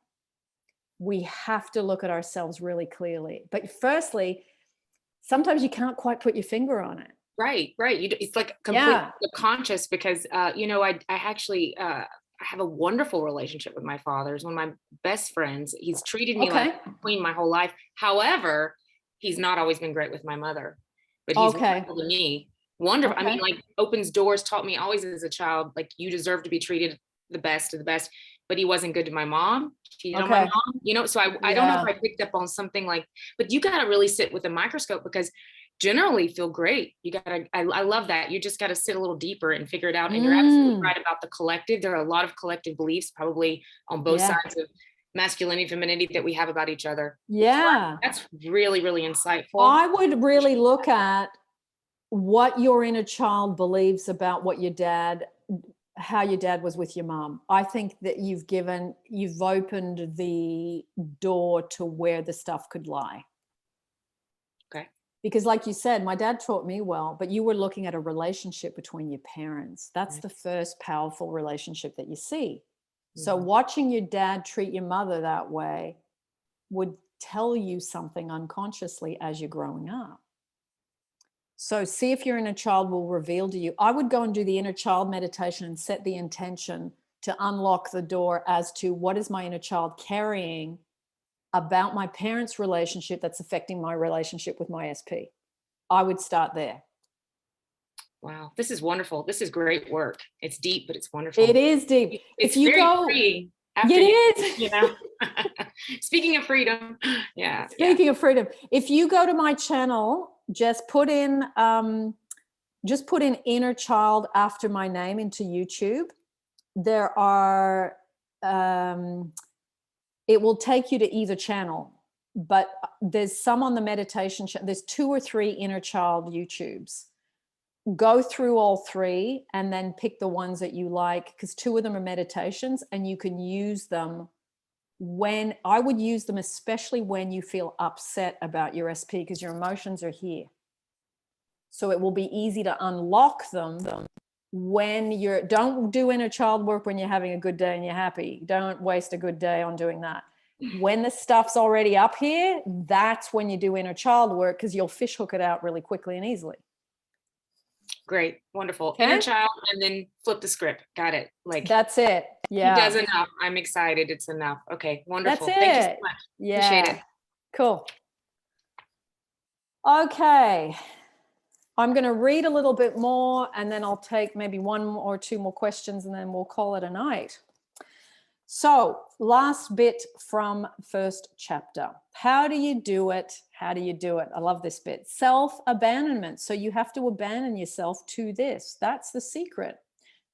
We have to look at ourselves really clearly. But firstly, sometimes you can't quite put your finger on it. Right. It's like completely subconscious because, you know, I actually, I have a wonderful relationship with my father. He's one of my best friends. He's treated me like a queen my whole life. However, he's not always been great with my mother, but he's wonderful to me. Wonderful. I mean, like opens doors, taught me always as a child, like you deserve to be treated the best of the best, but he wasn't good to my mom. Cheated on my mom, you know? So I don't know if I picked up on something like, but you got to really sit with a microscope because generally feel great. You got to, I love that. You just got to sit a little deper and figure it out. And you're absolutely right about the collective. There are a lot of collective beliefs probably on both sides of masculinity, femininity that we have about each other. Yeah. So that's really, really insightful. I would really look at what your inner child believes about what your dad, how your dad was with your mom. I think that you've opened the door to where the stuff could lie. Okay. Because like you said, my dad taught me well, but you were looking at a relationship between your parents. That's the first powerful relationship that you see. So watching your dad treat your mother that way would tell you something unconsciously as you're growing up. So see if your inner child will reveal to you. I would go and do the inner child meditation and set the intention to unlock the door as to what is my inner child carrying about my parents' relationship that's affecting my relationship with my SP. I would start there. Wow, this is wonderful. This is great work. It's deep, but it's wonderful. It is deep. It's if you very go, free. it is. You know, speaking of freedom, yeah. Speaking of freedom, if you go to my channel, just put in inner child after my name into YouTube. There are, it will take you to either channel, but there's some on the meditation channel. There's 2 or 3 inner child YouTubes. Go through all 3 and then pick the ones that you like, because 2 of them are meditations and you can use them when, I would use them especially when you feel upset about your SP, because your emotions are here. So it will be easy to unlock them when you're, don't do inner child work when you're having a good day and you're happy. Don't waste a good day on doing that. When the stuff's already up here, that's when you do inner child work, because you'll fish hook it out really quickly and easily. Great, wonderful. Okay. Inner child, and then flip the script. Got it. Like, that's it. Yeah. He does enough. I'm excited. It's enough. Okay, wonderful. That's it. Thank you so much. Yeah. Appreciate it. Cool. Okay. I'm going to read a little bit more and then I'll take maybe 1 or 2 more questions and then we'll call it a night. So last bit from first chapter. How do you do it? How do you do it? I love this bit. Self-abandonment. So you have to abandon yourself to this. That's the secret.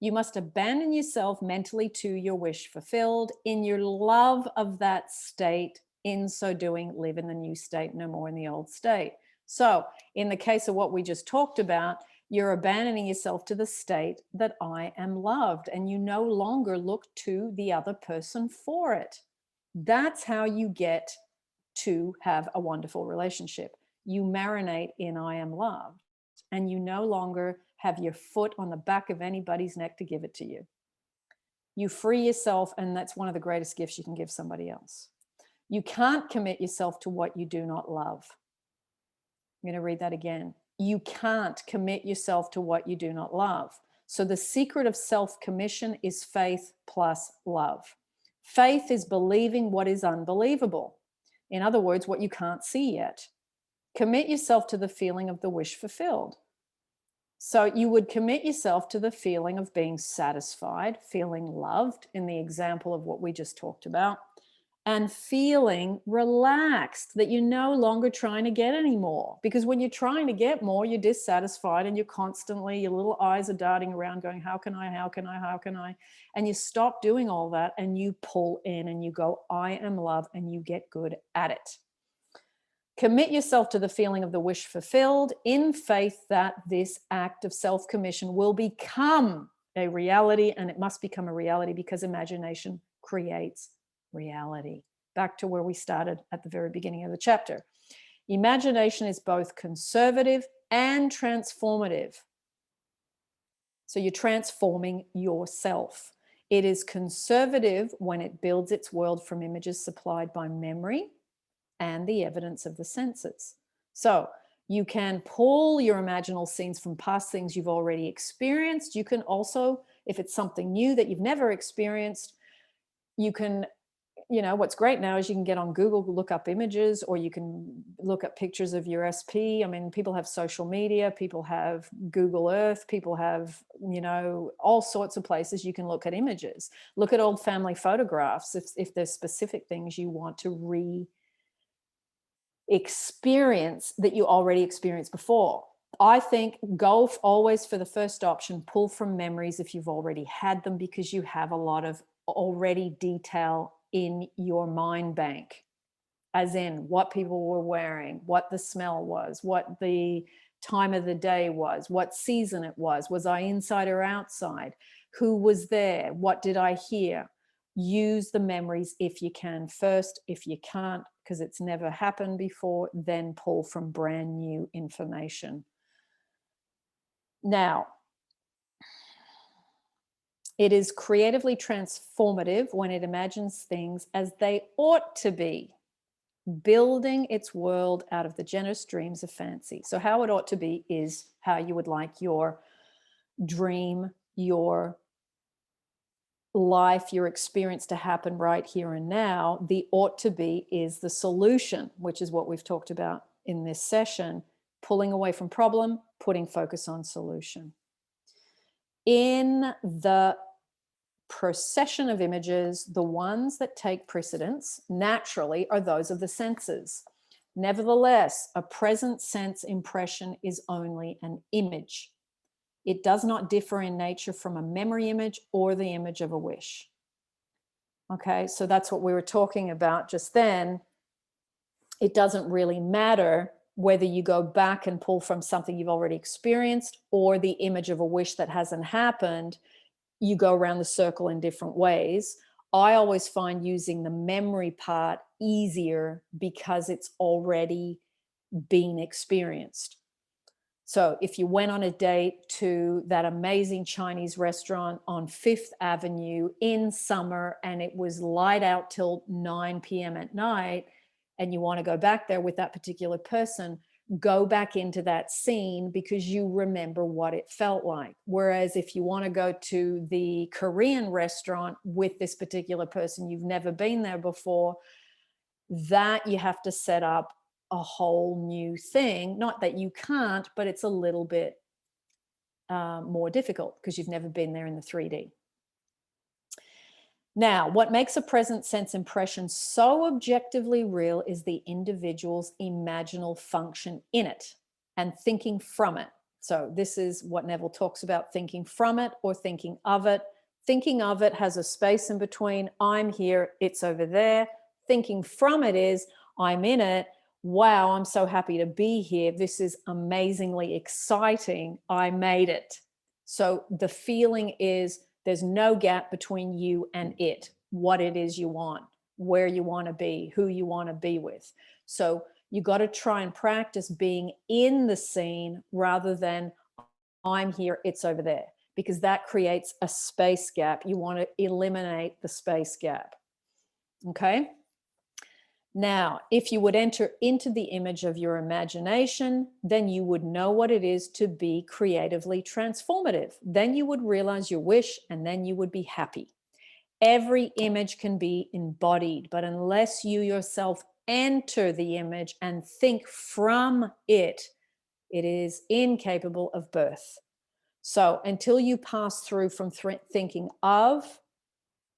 You must abandon yourself mentally to your wish fulfilled in your love of that state. In so doing, live in the new state, no more in the old state. So in the case of what we just talked about, you're abandoning yourself to the state that I am loved, and you no longer look to the other person for it. That's how you get to have a wonderful relationship. You marinate in I am loved, and you no longer have your foot on the back of anybody's neck to give it to you. You free yourself, and that's one of the greatest gifts you can give somebody else. You can't commit yourself to what you do not love. I'm going to read that again. You can't commit yourself to what you do not love. So the secret of self-commission is faith plus love. Faith is believing what is unbelievable. In other words, what you can't see yet. Commit yourself to the feeling of the wish fulfilled. So you would commit yourself to the feeling of being satisfied, feeling loved in the example of what we just talked about, and feeling relaxed, that you're no longer trying to get any more. Because when you're trying to get more, you're dissatisfied and you're constantly, your little eyes are darting around going, how can I, how can I, how can I? And you stop doing all that and you pull in and you go, I am love, and you get good at it. Commit yourself to the feeling of the wish fulfilled in faith that this act of self-commission will become a reality, and it must become a reality because imagination creates reality. Back to where we started at the very beginning of the chapter. Imagination is both conservative and transformative. So you're transforming yourself. It is conservative when it builds its world from images supplied by memory and the evidence of the senses. So you can pull your imaginal scenes from past things you've already experienced. You can also, if it's something new that you've never experienced, you can, you know, what's great now is you can get on Google, look up images, or you can look at pictures of your SP. I mean, people have social media, people have Google Earth, people have, you know, all sorts of places you can look at images. Look at old family photographs if there's specific things you want to re-experience that you already experienced before. I think go always for the first option, pull from memories if you've already had them, because you have a lot of already detail in your mind bank, as in what people were wearing, what the smell was, what the time of the day was, what season it was I inside or outside, who was there, what did I hear. Use the memories if you can first. If you can't, because it's never happened before, then pull from brand new information. Now, it is creatively transformative when it imagines things as they ought to be, building its world out of the generous dreams of fancy. So how it ought to be is how you would like your dream, your life, your experience to happen right here and now. The ought to be is the solution, which is what we've talked about in this session, pulling away from problem, putting focus on solution. In the procession of images, the ones that take precedence naturally are those of the senses. Nevertheless, a present sense impression is only an image. It does not differ in nature from a memory image or the image of a wish. Okay, so that's what we were talking about just then. It doesn't really matter whether you go back and pull from something you've already experienced or the image of a wish that hasn't happened. You go around the circle in different ways. I always find using the memory part easier because it's already been experienced. So if you went on a date to that amazing Chinese restaurant on 5th Avenue in summer and it was light out till 9 p.m. at night and you want to go back there with that particular person, go back into that scene because you remember what it felt like. Whereas if you want to go to the Korean restaurant with this particular person, you've never been there before, that you have to set up a whole new thing. Not that you can't, but it's a little bit more difficult because you've never been there in the 3D. Now, what makes a present sense impression so objectively real is the individual's imaginal function in it and thinking from it. So this is what Neville talks about, thinking from it or thinking of it. Thinking of it has a space in between. I'm here, it's over there. Thinking from it is, I'm in it. Wow, I'm so happy to be here. This is amazingly exciting. I made it. So the feeling is there's no gap between you and it, what it is you want, where you want to be, who you want to be with. So you got to try and practice being in the scene rather than I'm here, it's over there, because that creates a space gap. You want to eliminate the space gap. Okay? Now, if you would enter into the image of your imagination, then you would know what it is to be creatively transformative. Then you would realize your wish, and then you would be happy. Every image can be embodied, but unless you yourself enter the image and think from it, it is incapable of birth. So until you pass through from thinking of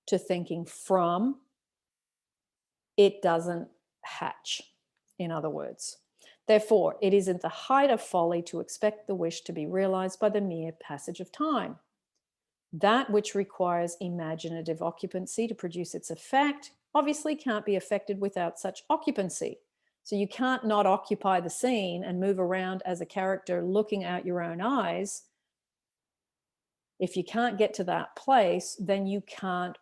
to thinking from, it doesn't hatch, in other words. Therefore, it is at the height of folly to expect the wish to be realized by the mere passage of time. That which requires imaginative occupancy to produce its effect obviously can't be affected without such occupancy. So you can't not occupy the scene and move around as a character looking out your own eyes. If you can't get to that place, then you can't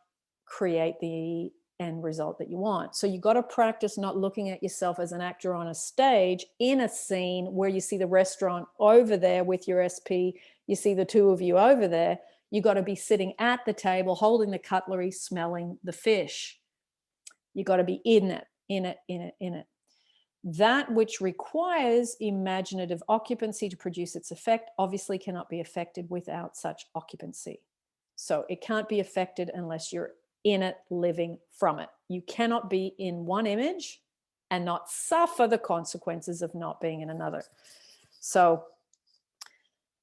create the end result that you want. So you got to practice not looking at yourself as an actor on a stage in a scene where you see the restaurant over there with your SP, you see the two of you over there. You got to be sitting at the table, holding the cutlery, smelling the fish. You got to be in it, in it, in it, in it. That which requires imaginative occupancy to produce its effect obviously cannot be affected without such occupancy. So it can't be affected unless you're in it, living from it. You cannot be in one image and not suffer the consequences of not being in another. So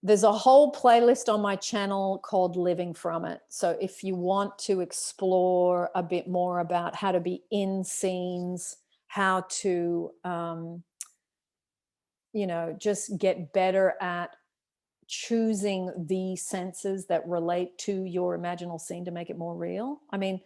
there's a whole playlist on my channel called Living From It. So if you want to explore a bit more about how to be in scenes, how to, just get better at choosing the senses that relate to your imaginal scene to make it more real. I mean,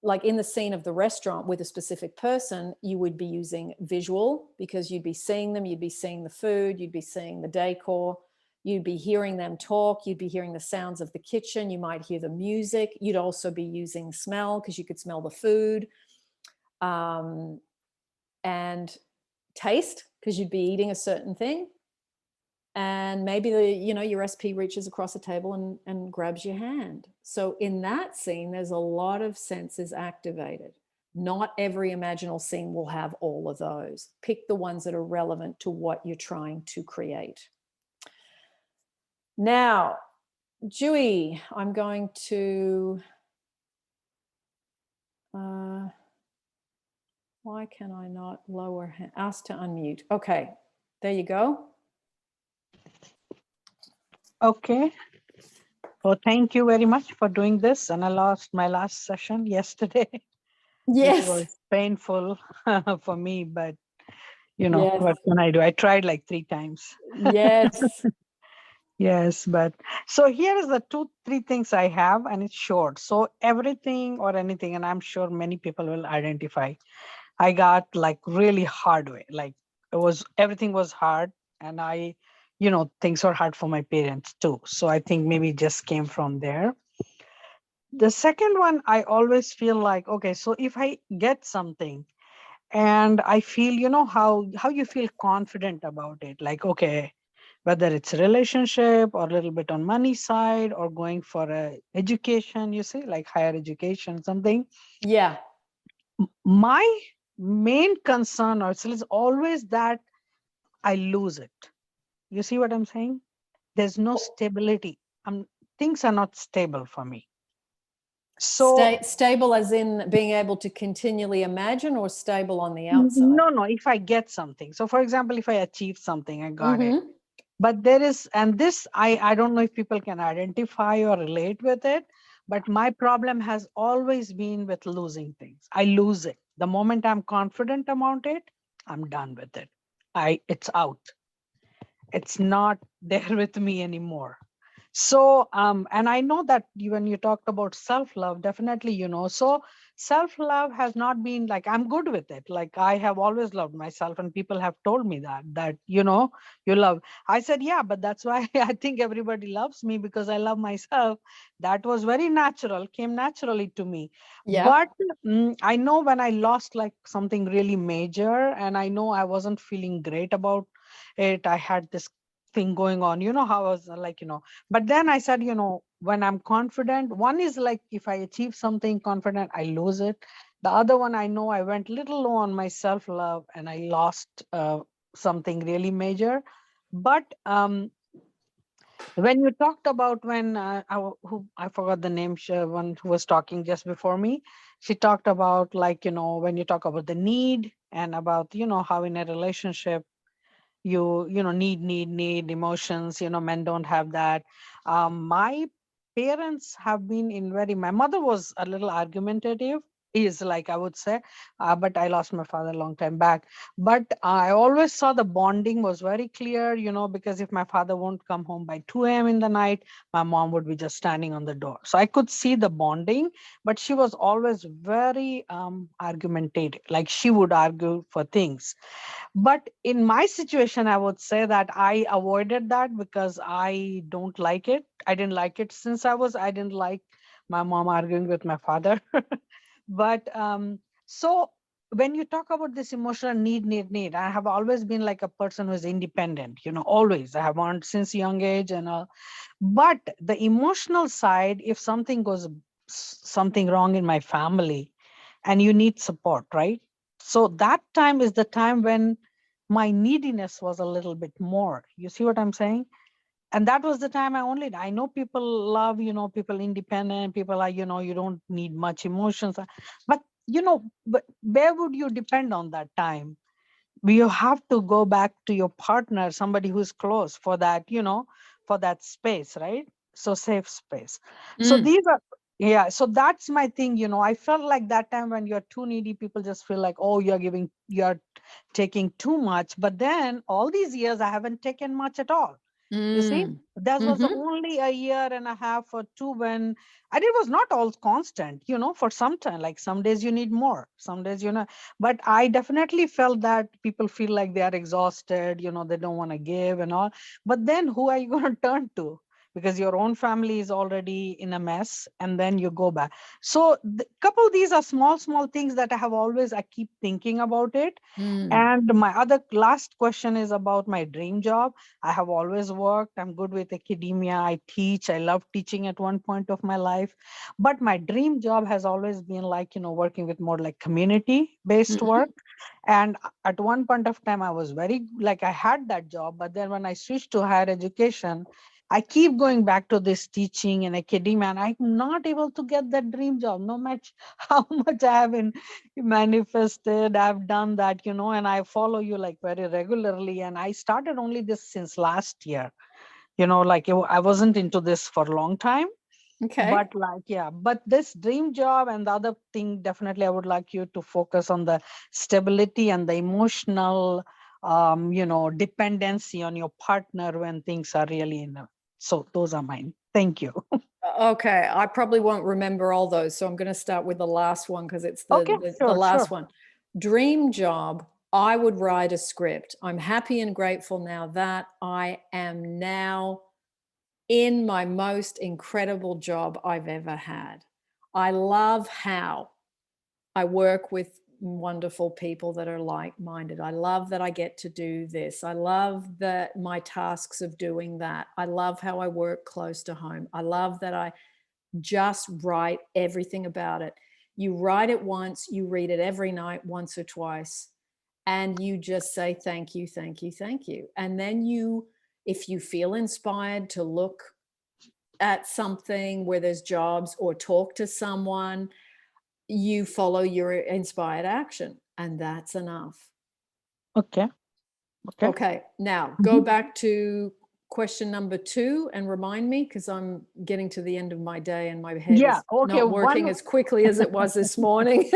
like in the scene of the restaurant with a specific person, you would be using visual because you'd be seeing them, you'd be seeing the food, you'd be seeing the decor, you'd be hearing them talk, you'd be hearing the sounds of the kitchen, you might hear the music, you'd also be using smell because you could smell the food, and taste because you'd be eating a certain thing. And maybe your SP reaches across the table and grabs your hand. So in that scene, there's a lot of senses activated. Not every imaginal scene will have all of those. Pick the ones that are relevant to what you're trying to create. Now, Dewey, I'm going to, why can I not lower hand? Ask to unmute. Okay, there you go. Okay. Well, thank you very much for doing this. And I lost my last session yesterday. Yes. It was painful for me, but you know, Yes. what can I do? I tried like 3 times. Yes. Yes, but so here is the 3 things I have, and it's short. So everything or anything, and I'm sure many people will identify. I got like really hard way, like everything was hard, and things were hard for my parents too. So I think maybe it just came from there. The second one, I always feel like, okay, so if I get something and I feel, how you feel confident about it, like, okay, whether it's a relationship or a little bit on money side or going for a education, like higher education, something. Yeah. My main concern is always that I lose it. You see what I'm saying? There's no stability. Things are not stable for me. So stable as in being able to continually imagine, or stable on the outside? No, if I get something. So for example, if I achieve something, I got it. But there is, and this, I don't know if people can identify or relate with it, but my problem has always been with losing things. I lose it. The moment I'm confident about it, I'm done with it. It's out. It's not there with me anymore. So, and I know that when you talked about self-love, definitely, so self-love has not been like, I'm good with it. Like I have always loved myself, and people have told me that, you love. I said, yeah, but that's why I think everybody loves me, because I love myself. That was very natural, came naturally to me. Yeah. But I know when I lost like something really major, and I know I wasn't feeling great about it, I had this thing going on, how I was like, but then I said, when I'm confident, one is like, if I achieve something confident, I lose it. The other one, I know I went little low on my self-love and I lost something really major. But when you talked about when I forgot the name, one who was talking just before me, she talked about like, when you talk about the need and about, how in a relationship, you need emotions, men don't have that. My parents have been my mother was a little argumentative, is like, I would say, but I lost my father a long time back. But I always saw the bonding was very clear, because if my father won't come home by 2 a.m. in the night, my mom would be just standing on the door. So I could see the bonding, but she was always very argumentative, like she would argue for things. But in my situation, I would say that I avoided that because I don't like it. I didn't like it since I didn't like my mom arguing with my father. But so when you talk about this emotional need, I have always been like a person who is independent, always. I have wanted since young age and all. But the emotional side, if something wrong in my family and you need support, right? So that time is the time when my neediness was a little bit more. You see what I'm saying? And that was the time I know people love, people independent, people are, you don't need much emotions. But, but where would you depend on that time? You have to go back to your partner, somebody who's close for that, for that space, right? So safe space. So these are, yeah, so that's my thing, I felt like that time when you're too needy, people just feel like, oh, you're taking too much. But then all these years, I haven't taken much at all. You see, that was the only a year and a half or two when, and it was not all constant, you know, for some time, like some days you need more, some days, you know, but I definitely felt that people feel like they are exhausted, you know, they don't want to give and all. But then who are you going to turn to? Because your own family is already in a mess, and then you go back. So the couple, these are small things that I keep thinking about it. And my other last question is about my dream job. I have always worked. I'm good with academia. I teach. I love teaching at one point of my life. But my dream job has always been like, you know, working with more like community-based work. And at one point of time, I was very, like, I had that job. But then when I switched to higher education, I keep going back to this teaching and academia, and I'm not able to get that dream job, no matter how much I have manifested. I've done that, you know, and I follow you like very regularly. And I started only this since last year, you know, like I wasn't into this for a long time. Okay. But like, yeah, but this dream job and the other thing, definitely I would like you to focus on the stability and the emotional, you know, dependency on your partner when things are really in a, so those are mine. Thank you. Okay, I probably won't remember all those, so I'm going to start with the last one because it's the, Okay, the sure, last sure. one. Dream job, I would write a script. I'm happy and grateful now that I am now in my most incredible job I've ever had. I love how I work with wonderful people that are like-minded. I love that I get to do this. I love that my tasks of doing that. I love how I work close to home. I love that I just write everything about it. You write it once, you read it every night, once or twice, and you just say, thank you, thank you, thank you. And then you, if you feel inspired to look at something where there's jobs or talk to someone, you follow your inspired action, and that's enough. Okay. Okay. Okay, now go back to question number 2 and remind me, because I'm getting to the end of my day and my head is not working as quickly as it was this morning.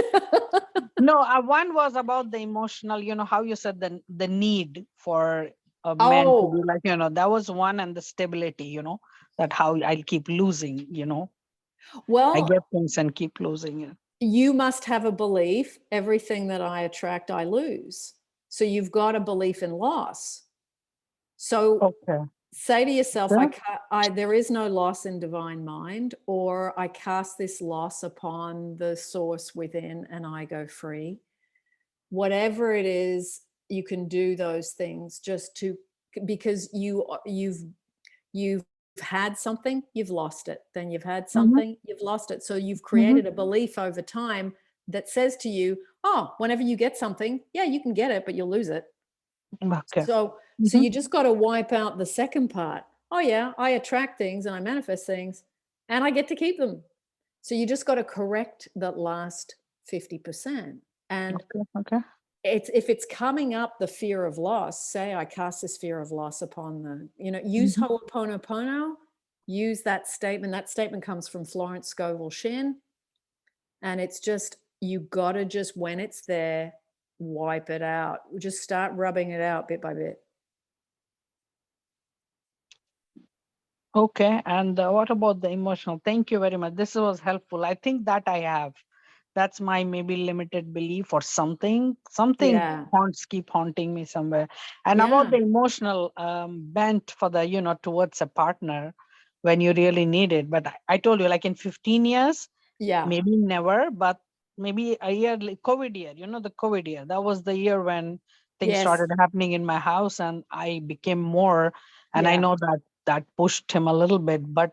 No, one was about the emotional, you know, how you said the need for a man to be like, you know, that was one, and the stability, you know, that how I'll keep losing, you know. Well, I get things and keep losing it. You must have a belief, everything that I attract, I lose. So you've got a belief in loss. So say to yourself, there is no loss in divine mind, or I cast this loss upon the source within and I go free. Whatever it is, you can do those things just to, because you've had something, you've lost it. Then you've had something, you've lost it. So you've created a belief over time that says to you, oh, whenever you get something, yeah, you can get it, but you'll lose it. Okay. So you just got to wipe out the second part. Oh yeah, I attract things and I manifest things and I get to keep them. So you just got to correct that last 50%. And if it's coming up, the fear of loss, say I cast this fear of loss upon the, you know, use Ho'oponopono, use that statement. That statement comes from Florence Scovel Shinn. And it's just, you got to just, when it's there, wipe it out. Just start rubbing it out bit by bit. Okay. And what about the emotional? Thank you very much. This was helpful. I think that I have. That's my maybe limited belief or something keep haunting me somewhere. And about the emotional bent for the, you know, towards a partner when you really need it. But I told you, like in 15 years, maybe never, but maybe a year, like COVID year, you know, the COVID year, that was the year when things started happening in my house and I became more, and I know that pushed him a little bit, but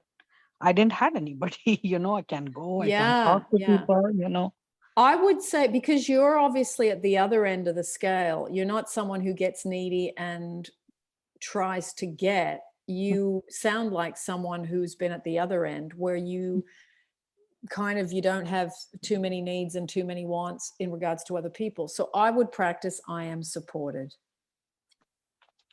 I didn't have anybody, you know, I can go, I can talk to people, you know. I would say, because you're obviously at the other end of the scale, you're not someone who gets needy and tries to get. You sound like someone who's been at the other end, where you kind of, you don't have too many needs and too many wants in regards to other people. So I would practice, I am supported.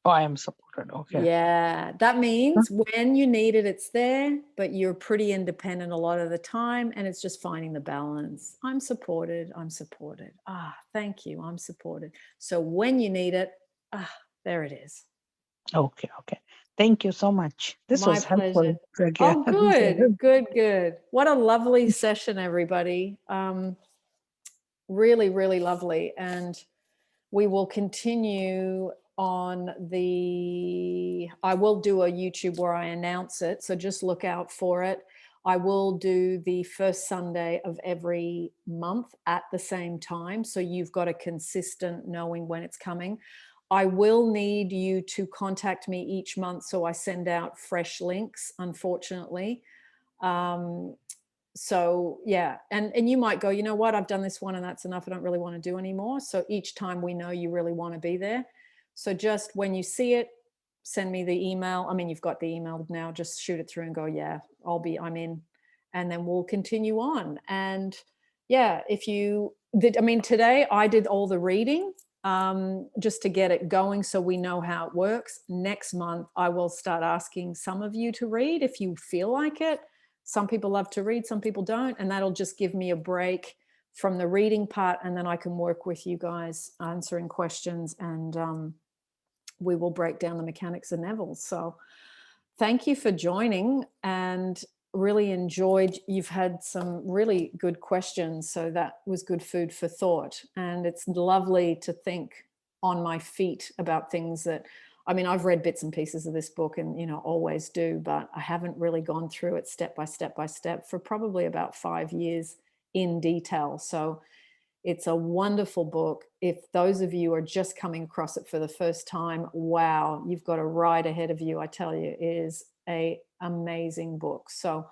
Oh, I am supported. Okay. Yeah, that means when you need it, it's there, but you're pretty independent a lot of the time, and it's just finding the balance. I'm supported. I'm supported. Ah, thank you. I'm supported. So when you need it, there it is. Okay. Okay. Thank you so much. This My was helpful. pleasure. Pragya. Oh, This was good, good, good. What a lovely session, everybody. Really, really lovely. And we will continue on I will do a YouTube where I announce it. So just look out for it. I will do the first Sunday of every month at the same time. So you've got a consistent knowing when it's coming. I will need you to contact me each month. So I send out fresh links, unfortunately. So yeah, and you might go, you know what, I've done this one and that's enough. I don't really want to do anymore. So each time we know you really want to be there. So just when you see it, send me the email. I mean, you've got the email now, just shoot it through and go, yeah, I'm in. And then we'll continue on. And yeah, if you did, I mean, today I did all the reading just to get it going so we know how it works. Next month, I will start asking some of you to read if you feel like it. Some people love to read, some people don't. And that'll just give me a break from the reading part. And then I can work with you guys answering questions, and we will break down the mechanics of Neville. So thank you for joining, and really enjoyed. You've had some really good questions. So that was good food for thought. And it's lovely to think on my feet about things that, I mean, I've read bits and pieces of this book and, you know, always do, but I haven't really gone through it step by step by step for probably about 5 years in detail. So it's a wonderful book. If those of you are just coming across it for the first time, wow, you've got a ride ahead of you. I tell you, it is an amazing book. So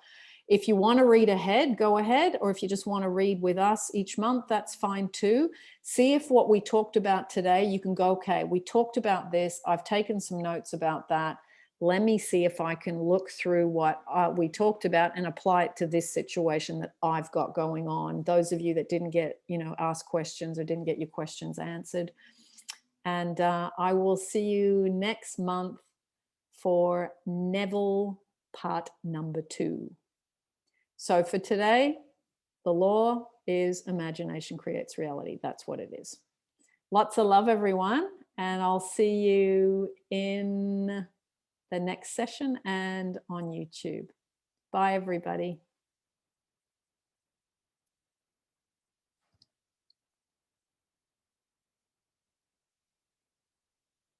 if you want to read ahead, go ahead. Or if you just want to read with us each month, that's fine too. See if what we talked about today, you can go, okay, we talked about this. I've taken some notes about that. Let me see if I can look through what we talked about and apply it to this situation that I've got going on. Those of you that didn't get, you know, ask questions or didn't get your questions answered. And I will see you next month for Neville part number 2. So for today, the law is imagination creates reality. That's what it is. Lots of love, everyone. And I'll see you in the next session and on YouTube. Bye, everybody.